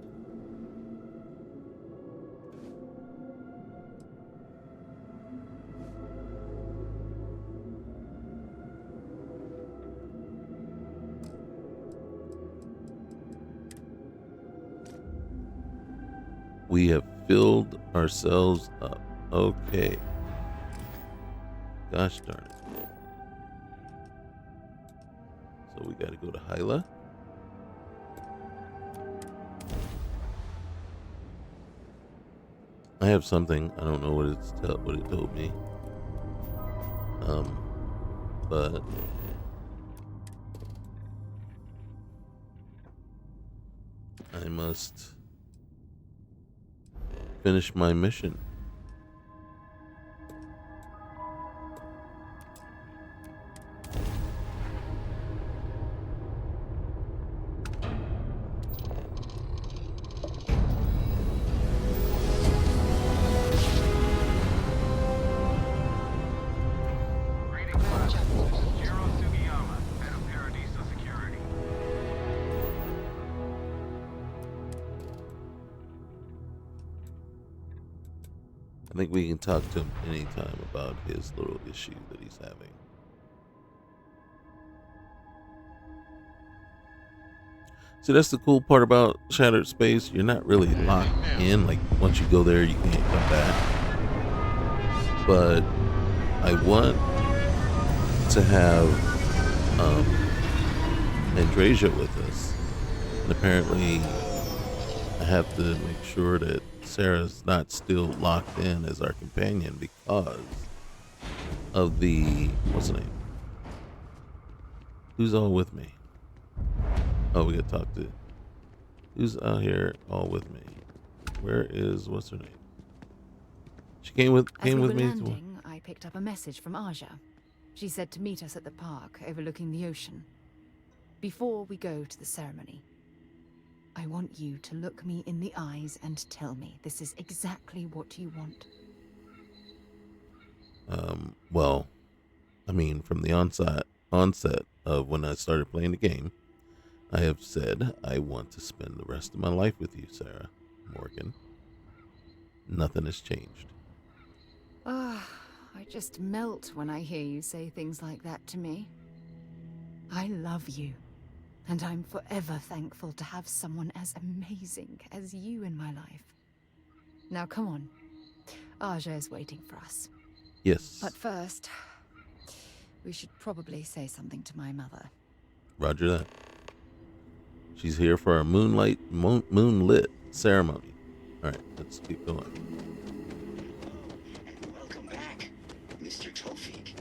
We have filled ourselves up. Okay. Gosh darn it. So we got to go to Hyla. I have something. I don't know what what it told me. But I must finish my mission. I think we can talk to him anytime about his little issue that he's having. So that's the cool part about Shattered Space. You're not really locked in. Like, once you go there, you can't come back. But I want to have Andrasia with us. And apparently, I have to make sure that Sarah's not still locked in as our companion because of the... What's the name? Who's all with me? Oh, we gotta talk to... Who's out here all with me? Where is... What's her name? She came with As we were me. landing, I picked up a message from Aja. She said to meet us at the park overlooking the ocean. Before we go to the ceremony, I want you to look me in the eyes and tell me this is exactly what you want. Well, I mean, from the onset of when I started playing the game, I have said I want to spend the rest of my life with you, Sarah Morgan. Nothing has changed. Ah, I just melt when I hear you say things like that to me. I love you, and I'm forever thankful to have someone as amazing as you in my life. Now come on, Aja is waiting for us. Yes. But first, we should probably say something to my mother. Roger that. She's here for our moonlit ceremony. All right, let's keep going. And welcome back, Mr. Tofik.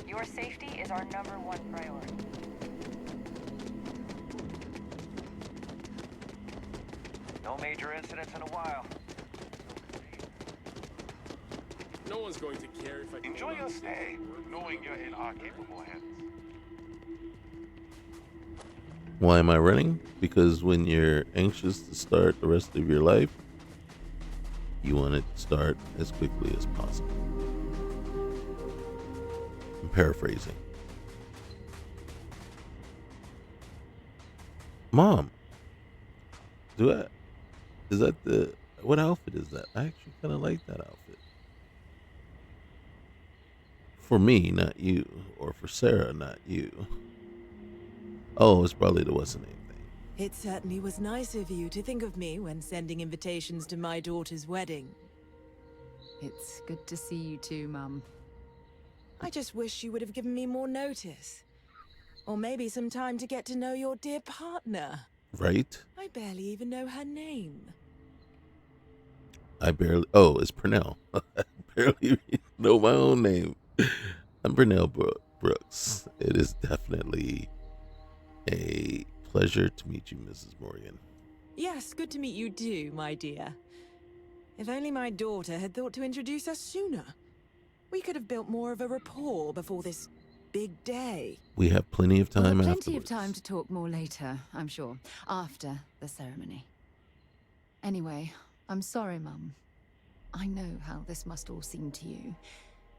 Your safety is our #1 priority. No major incidents in a while. No one's going to care if I... Enjoy your stay, knowing you're in our capable hands. Why am I running? Because when you're anxious to start the rest of your life, you want it to start as quickly as possible. I'm paraphrasing. Mom, is that what outfit is that? I actually kind of like that outfit. For me, not you. Or for Sarah, not you. Oh, it's probably the what's the name thing. It certainly was nice of you to think of me when sending invitations to my daughter's wedding. It's good to see you too, Mum. I just wish you would have given me more notice. Or maybe some time to get to know your dear partner. Right? I barely even know her name. Oh, it's Pernell. I barely know my own name. I'm Pernell Brooks. It is definitely a pleasure to meet you, Mrs. Morgan. Yes, good to meet you too, my dear. If only my daughter had thought to introduce us sooner. We could have built more of a rapport before this big day. We have plenty of time We'll have afterwards. plenty of time to talk more later, I'm sure, after the ceremony. Anyway, I'm sorry, Mum. I know how this must all seem to you.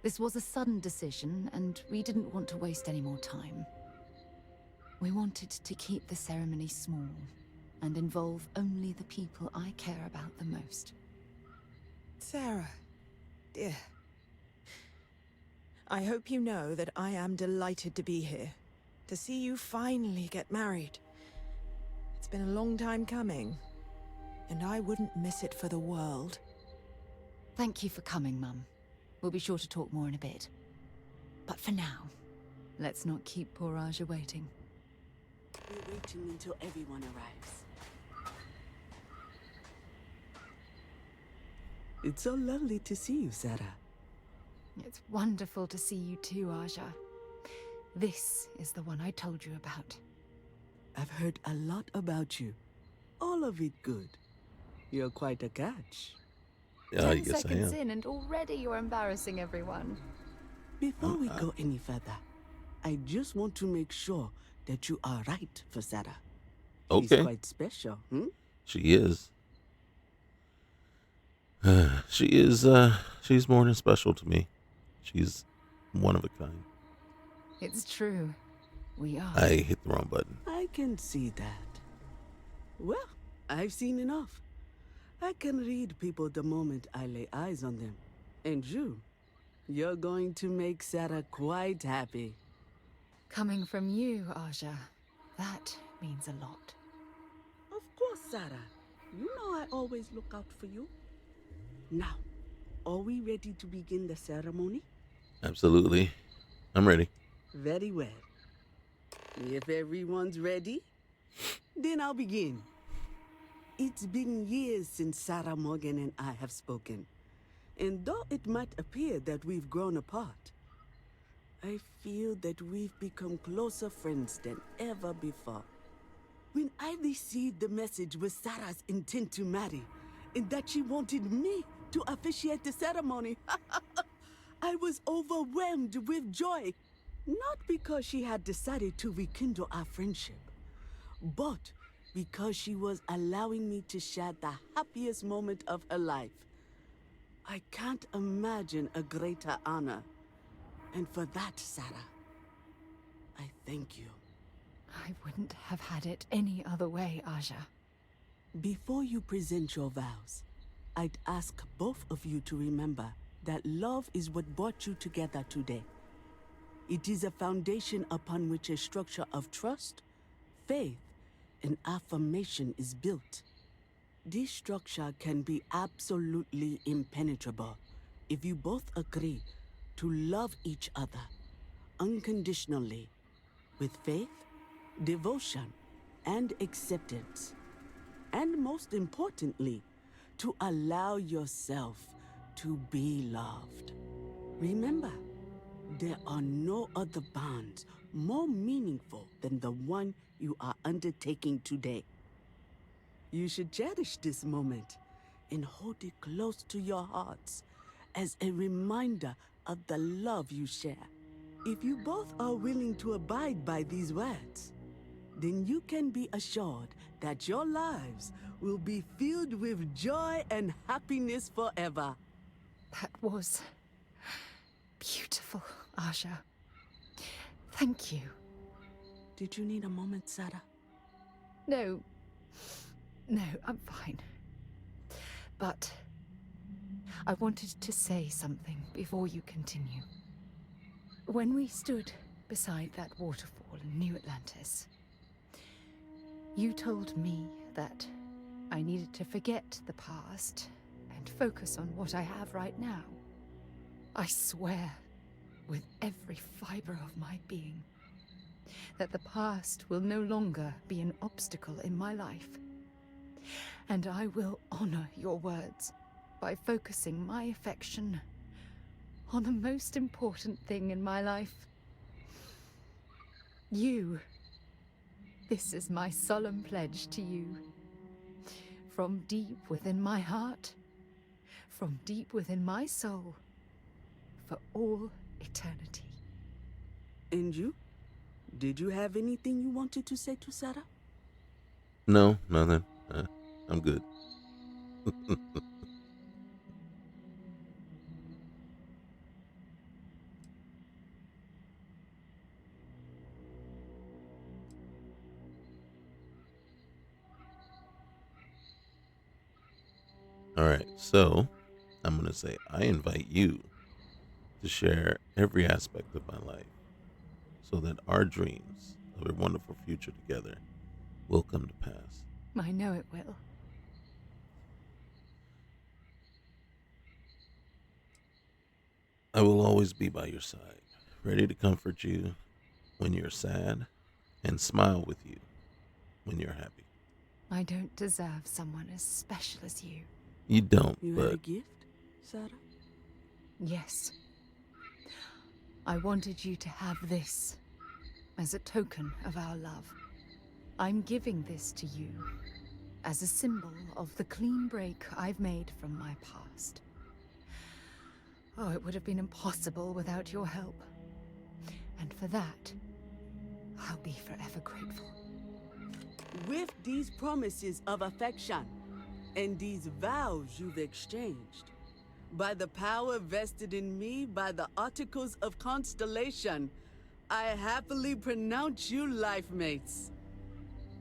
This was a sudden decision, and we didn't want to waste any more time. We wanted to keep the ceremony small and involve only the people I care about the most. Sarah, dear. I hope you know that I am delighted to be here, to see you finally get married. It's been a long time coming, and I wouldn't miss it for the world. Thank you for coming, Mum. We'll be sure to talk more in a bit. But for now, let's not keep poor Aja waiting. We're waiting until everyone arrives. It's so lovely to see you, Sarah. It's wonderful to see you too, Aja. This is the one I told you about. I've heard a lot about you. All of it good. You're quite a catch. Yeah, I 10 guess I seconds am. in and already you're embarrassing everyone. Before we go any further, I just want to make sure that you are right for Sarah. Okay. She's quite special, She is. She's more than special to me. She's one of a kind. It's true. We are. I hit the wrong button. I can see that. Well, I've seen enough. I can read people the moment I lay eyes on them. And you're going to make Sarah quite happy. Coming from you, Aja, that means a lot. Of course, Sarah. You know I always look out for you. Now, are we ready to begin the ceremony? Absolutely. I'm ready. Very well. If everyone's ready, then I'll begin. It's been years since Sarah Morgan and I have spoken. And though it might appear that we've grown apart, I feel that we've become closer friends than ever before. When I received the message with Sarah's intent to marry, and that she wanted me to officiate the ceremony, I was overwhelmed with joy. Not because she had decided to rekindle our friendship, but because she was allowing me to share the happiest moment of her life. I can't imagine a greater honor. And for that, Sarah, I thank you. I wouldn't have had it any other way, Aja. Before you present your vows, I'd ask both of you to remember that love is what brought you together today. It is a foundation upon which a structure of trust, faith, and affirmation is built. This structure can be absolutely impenetrable if you both agree to love each other unconditionally, with faith, devotion, and acceptance. And most importantly, to allow yourself to be loved. Remember, there are no other bonds more meaningful than the one you are undertaking today. You should cherish this moment and hold it close to your hearts as a reminder of the love you share. If you both are willing to abide by these words, then you can be assured that your lives will be filled with joy and happiness forever. That was beautiful, Aja. Thank you. Did you need a moment, Sarah? No, I'm fine. But I wanted to say something before you continue. When we stood beside that waterfall in New Atlantis, you told me that I needed to forget the past and focus on what I have right now. I swear, with every fiber of my being, that the past will no longer be an obstacle in my life. And I will honor your words by focusing my affection on the most important thing in my life. You. This is my solemn pledge to you. From deep within my heart, from deep within my soul, for all eternity. And you? Did you have anything you wanted to say to Sarah? No, nothing. I'm good. All right, so I'm going to say I invite you to share every aspect of my life so that our dreams of a wonderful future together will come to pass. I know it will. I will always be by your side, ready to comfort you when you're sad and smile with you when you're happy. I don't deserve someone as special as you. You don't, You but... had a gift, Sarah? Yes. I wanted you to have this as a token of our love. I'm giving this to you as a symbol of the clean break I've made from my past. Oh, it would have been impossible without your help. And for that, I'll be forever grateful. With these promises of affection and these vows you've exchanged, by the power vested in me by the Articles of Constellation, I happily pronounce you life mates.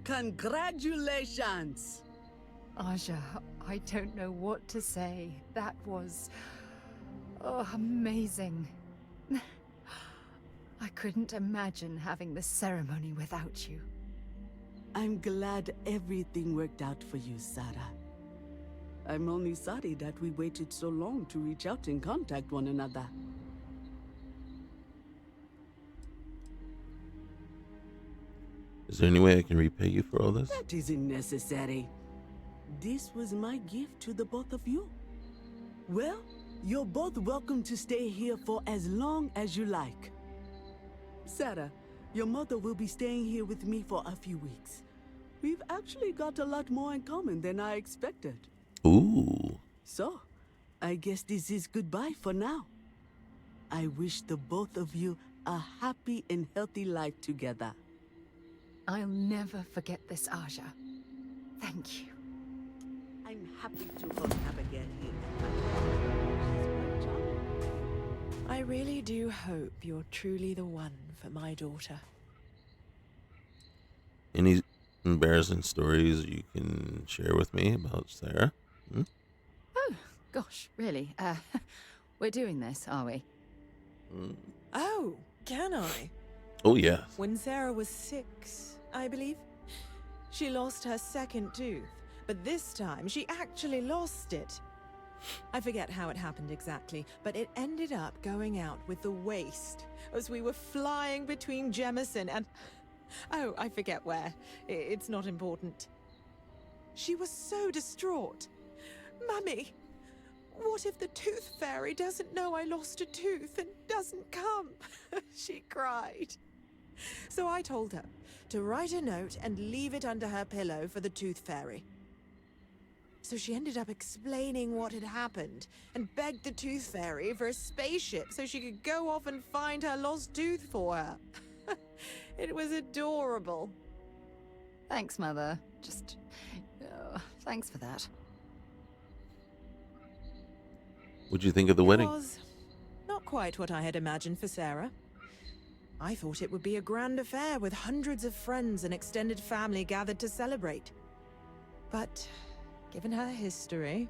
Congratulations! Aja, I don't know what to say. That was... amazing. I couldn't imagine having the ceremony without you. I'm glad everything worked out for you, Sarah. I'm only sorry that we waited so long to reach out and contact one another. Is there any way I can repay you for all this? That isn't necessary. This was my gift to the both of you. Well, you're both welcome to stay here for as long as you like. Sarah, your mother will be staying here with me for a few weeks. We've actually got a lot more in common than I expected. Ooh. So, I guess this is goodbye for now. I wish the both of you a happy and healthy life together. I'll never forget this, Aja. Thank you. I'm happy to hold Abigail here. I really do hope you're truly the one for my daughter. Any embarrassing stories you can share with me about Sarah? Hmm? Oh, gosh, really? We're doing this, are we? Oh, can I? Oh, yes. When Sarah was 6, I believe, she lost her second tooth, but this time she actually lost it. I forget how it happened exactly, but it ended up going out with the waste as we were flying between Jemison and... Oh, I forget where. It's not important. She was so distraught. Mummy, what if the Tooth Fairy doesn't know I lost a tooth and doesn't come? She cried. So I told her to write a note and leave it under her pillow for the Tooth Fairy. So she ended up explaining what had happened and begged the Tooth Fairy for a spaceship so she could go off and find her lost tooth for her. It was adorable. Thanks, Mother. Just... thanks for that. What'd you think of the wedding? It was not quite what I had imagined for Sarah. I thought it would be a grand affair with hundreds of friends and extended family gathered to celebrate. But, given her history,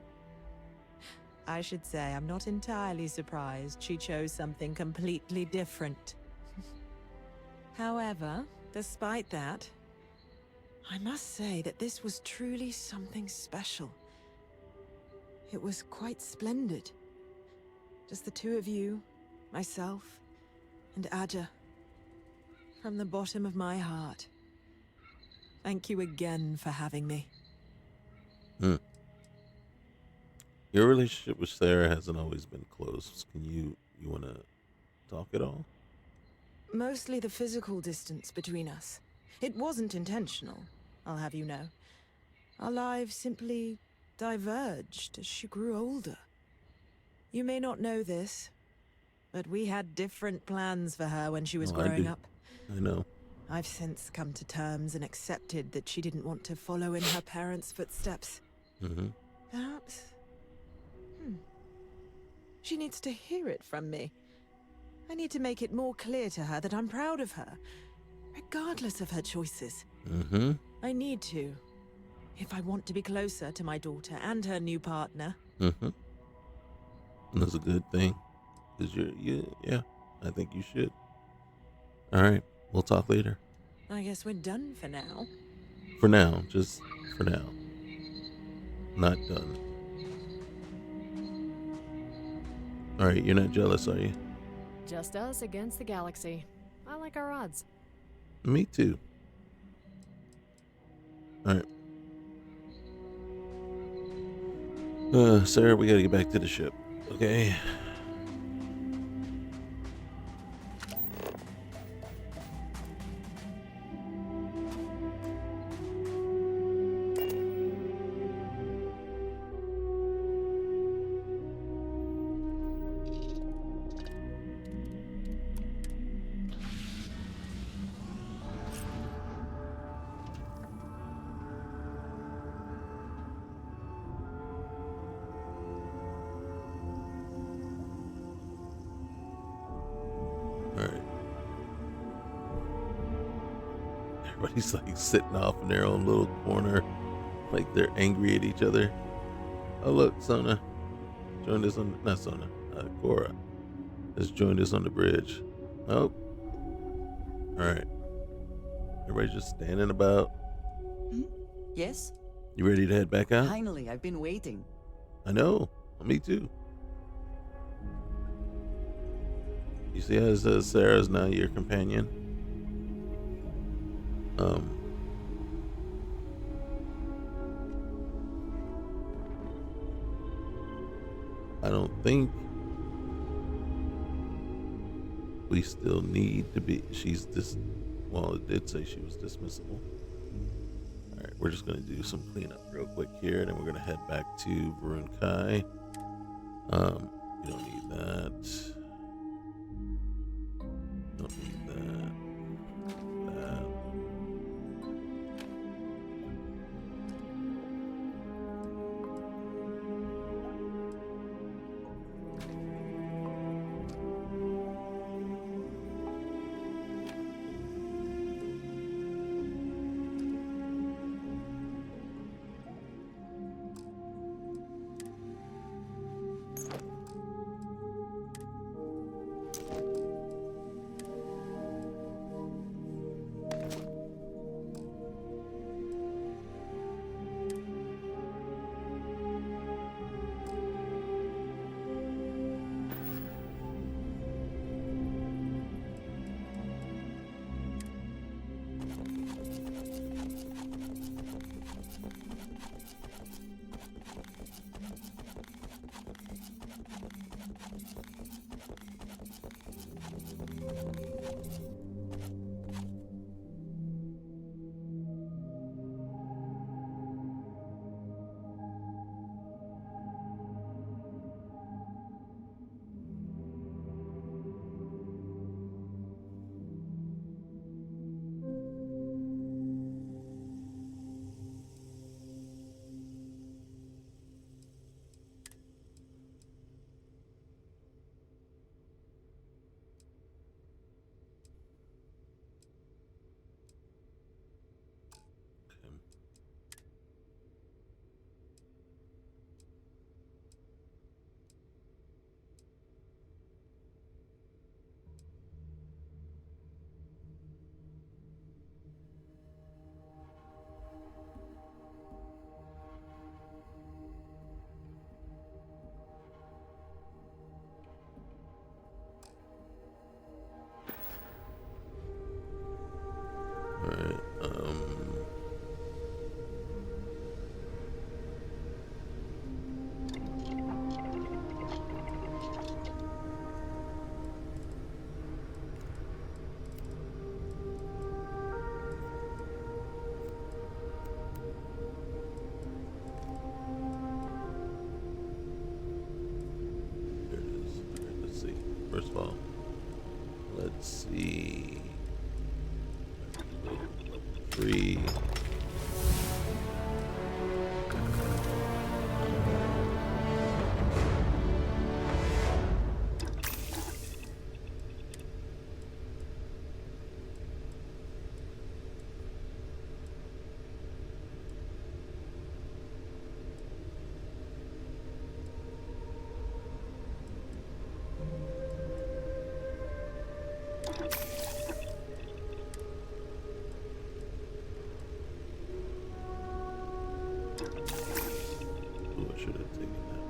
I should say I'm not entirely surprised she chose something completely different. However, despite that, I must say that this was truly something special. It was quite splendid. Just the two of you, myself, and Aja. From the bottom of my heart, thank you again for having me. Your relationship with Sarah hasn't always been close. Can you want to talk at all? Mostly the physical distance between us. It wasn't intentional, I'll have you know. Our lives simply diverged as she grew older. You may not know this, but we had different plans for her when she was growing up. I know. I've since come to terms and accepted that she didn't want to follow in her parents' footsteps. Perhaps... She needs to hear it from me. I need to make it more clear to her that I'm proud of her, regardless of her choices. I need to, if I want to be closer to my daughter and her new partner. That's a good thing. Because yeah, I think you should. Alright, we'll talk later. I guess we're done for now. For now, just for now. Not done. Alright, you're not jealous, are you? Just us against the galaxy. I like our odds. Me too. Alright. Sarah, we gotta get back to the ship. Okay? Everybody's like sitting off in their own little corner, like they're angry at each other. Oh look, Sona joined us on, not Sona, Cora has joined us on the bridge. Oh, all right. Everybody's just standing about. Yes? You ready to head back out? Finally, I've been waiting. I know. Me too. You see how it says Sarah's now your companion? I don't think we still need to be, well, it did say she was dismissible. All right, we're just going to do some cleanup real quick here, and then we're going to head back to Varun Kai. You don't need that. Don't need that. That. All right. There it is. All right, let's see. First of all, let's see. Level 3. Ooh, I should have taken that.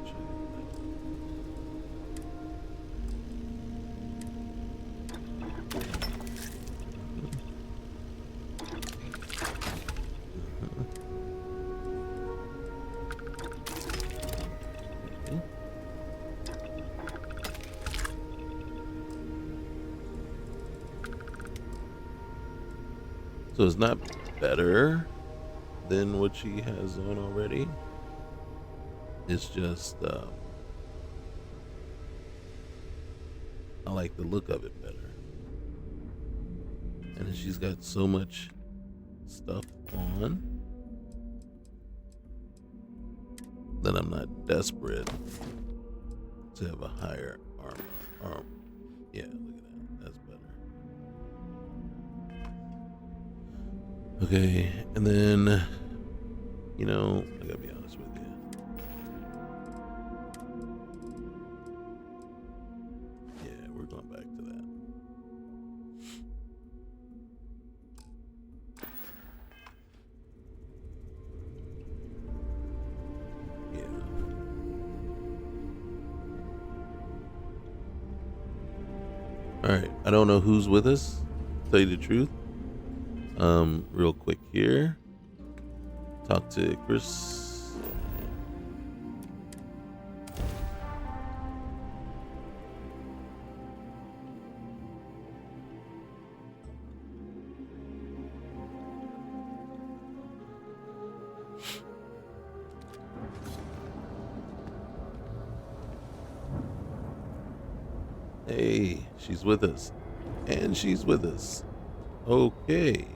So it's not better than what she has on already. It's just I like the look of it better. And she's got so much stuff on that I'm not desperate to have a higher arm. Yeah, look at that. That's better. Okay, and then, you know, I gotta be honest with you. Yeah, we're going back to that. Yeah. Alright, I don't know who's with us, to tell you the truth. Real quick here. Talk to Chris. Hey, she's with us. And she's with us. Okay.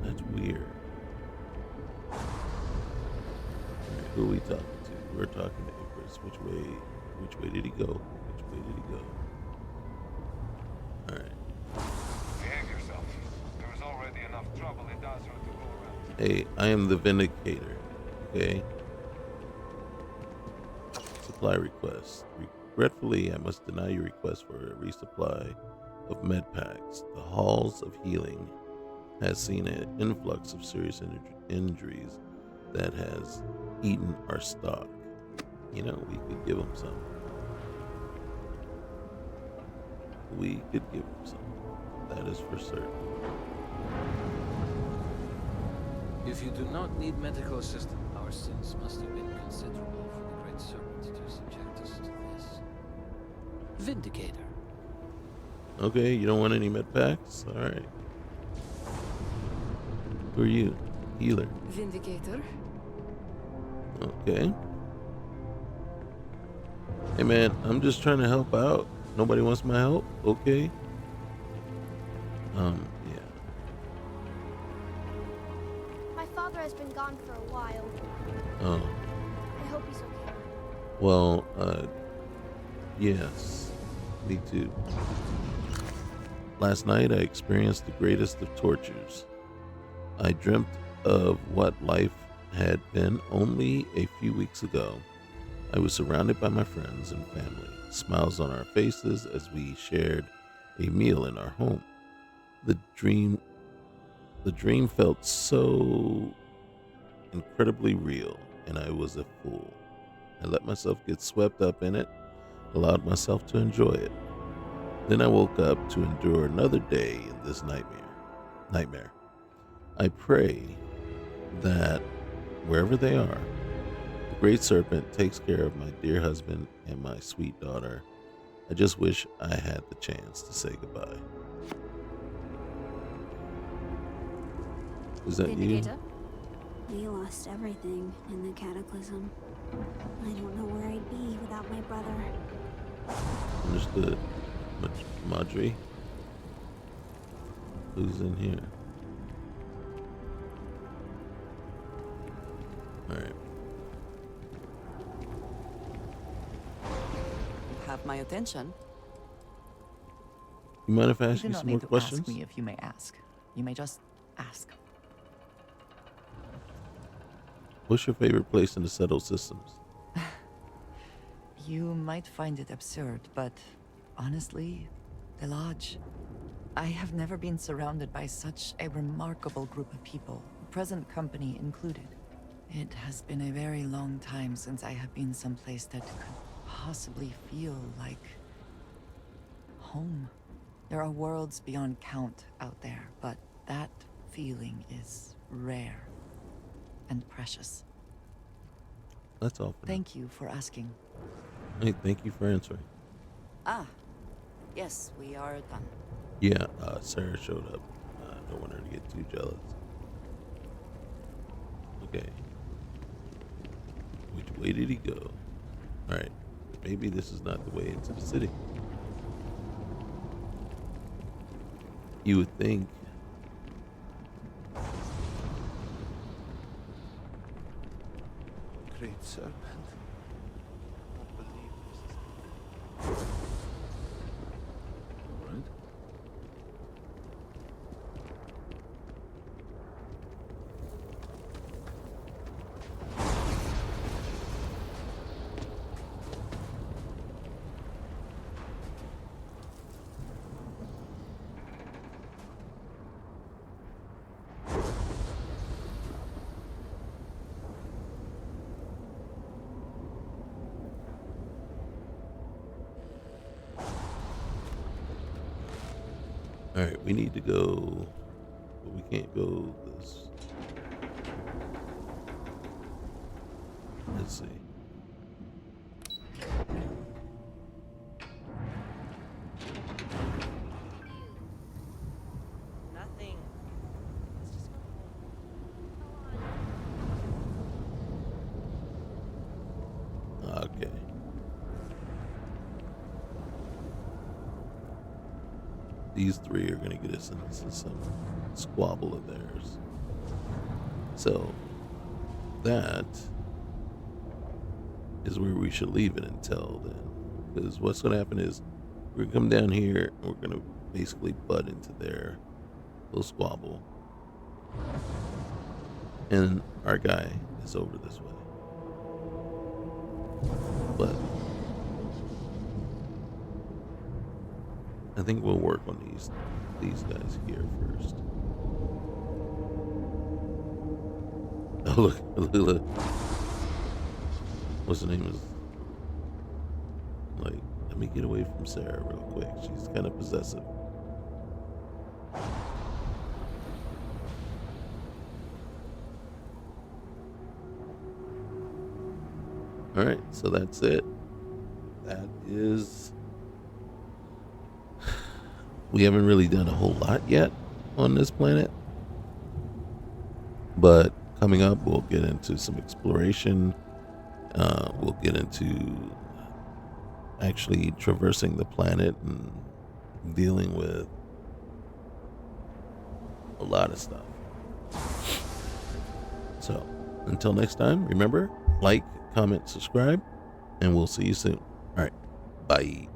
That's weird. Alright, who are we talking to? We're talking to Icarus. Which way did he go? Which way did he go? Alright. Behave yourself. There is already enough trouble in Dazra to go around. Hey, I am the Vindicator. Okay. Supply request. Regretfully, I must deny your request for a resupply of med packs. The halls of healing has seen an influx of serious injuries that has eaten our stock. You know, we could give them some. We could give them some. That is for certain. If you do not need medical assistance, our sins must have been considerable for the Great Serpent to subject us to this. Vindicator. Okay, you don't want any med packs? Alright. Who are you? Healer. Vindicator. Okay. Hey man, I'm just trying to help out. Nobody wants my help? Okay. Yeah. My father has been gone for a while. Oh. I hope he's okay. Well, yes. Me too. Last night I experienced the greatest of tortures. I dreamt of what life had been only a few weeks ago. I was surrounded by my friends and family, smiles on our faces as we shared a meal in our home. The dream felt so incredibly real, and I was a fool. I let myself get swept up in it, allowed myself to enjoy it. Then I woke up to endure another day in this nightmare. I pray that wherever they are, the Great Serpent takes care of my dear husband and my sweet daughter. I just wish I had the chance to say goodbye. Is that you? We lost everything in the cataclysm. I don't know where I'd be without my brother. Understood. Madri? Who's in here? Alright. Have my attention. You mind if I You ask do you not some need more to questions? ask me if you may ask. You may just ask. What's your favorite place in the settled systems? You might find it absurd, but honestly, the Lodge. I have never been surrounded by such a remarkable group of people, present company included. It has been a very long time since I have been someplace that could possibly feel like home. There are worlds beyond count out there, but that feeling is rare and precious. That's all. Thank you for asking. Hey, thank you for answering. Ah, yes, we are done. Yeah, Sarah showed up. I don't want her to get too jealous. Okay. Which way did he go? Alright. Maybe this is not the way into the city. You would think. Great Serpent. Alright, we need to go, but we can't go this. Let's see. Nothing. Okay. These three are going to get us into some squabble of theirs. So, that is where we should leave it until then. Because what's going to happen is we're going to come down here and we're going to basically butt into their little squabble. And our guy is over this way. But I think we'll work on these guys here first. Oh, look. What's the name is? Like, let me get away from Sarah real quick. She's kind of possessive. All right, so that's it. That is... We haven't really done a whole lot yet on this planet. But coming up, we'll get into some exploration. We'll get into actually traversing the planet and dealing with a lot of stuff. So, until next time, remember, like, comment, subscribe, and we'll see you soon. All right, bye.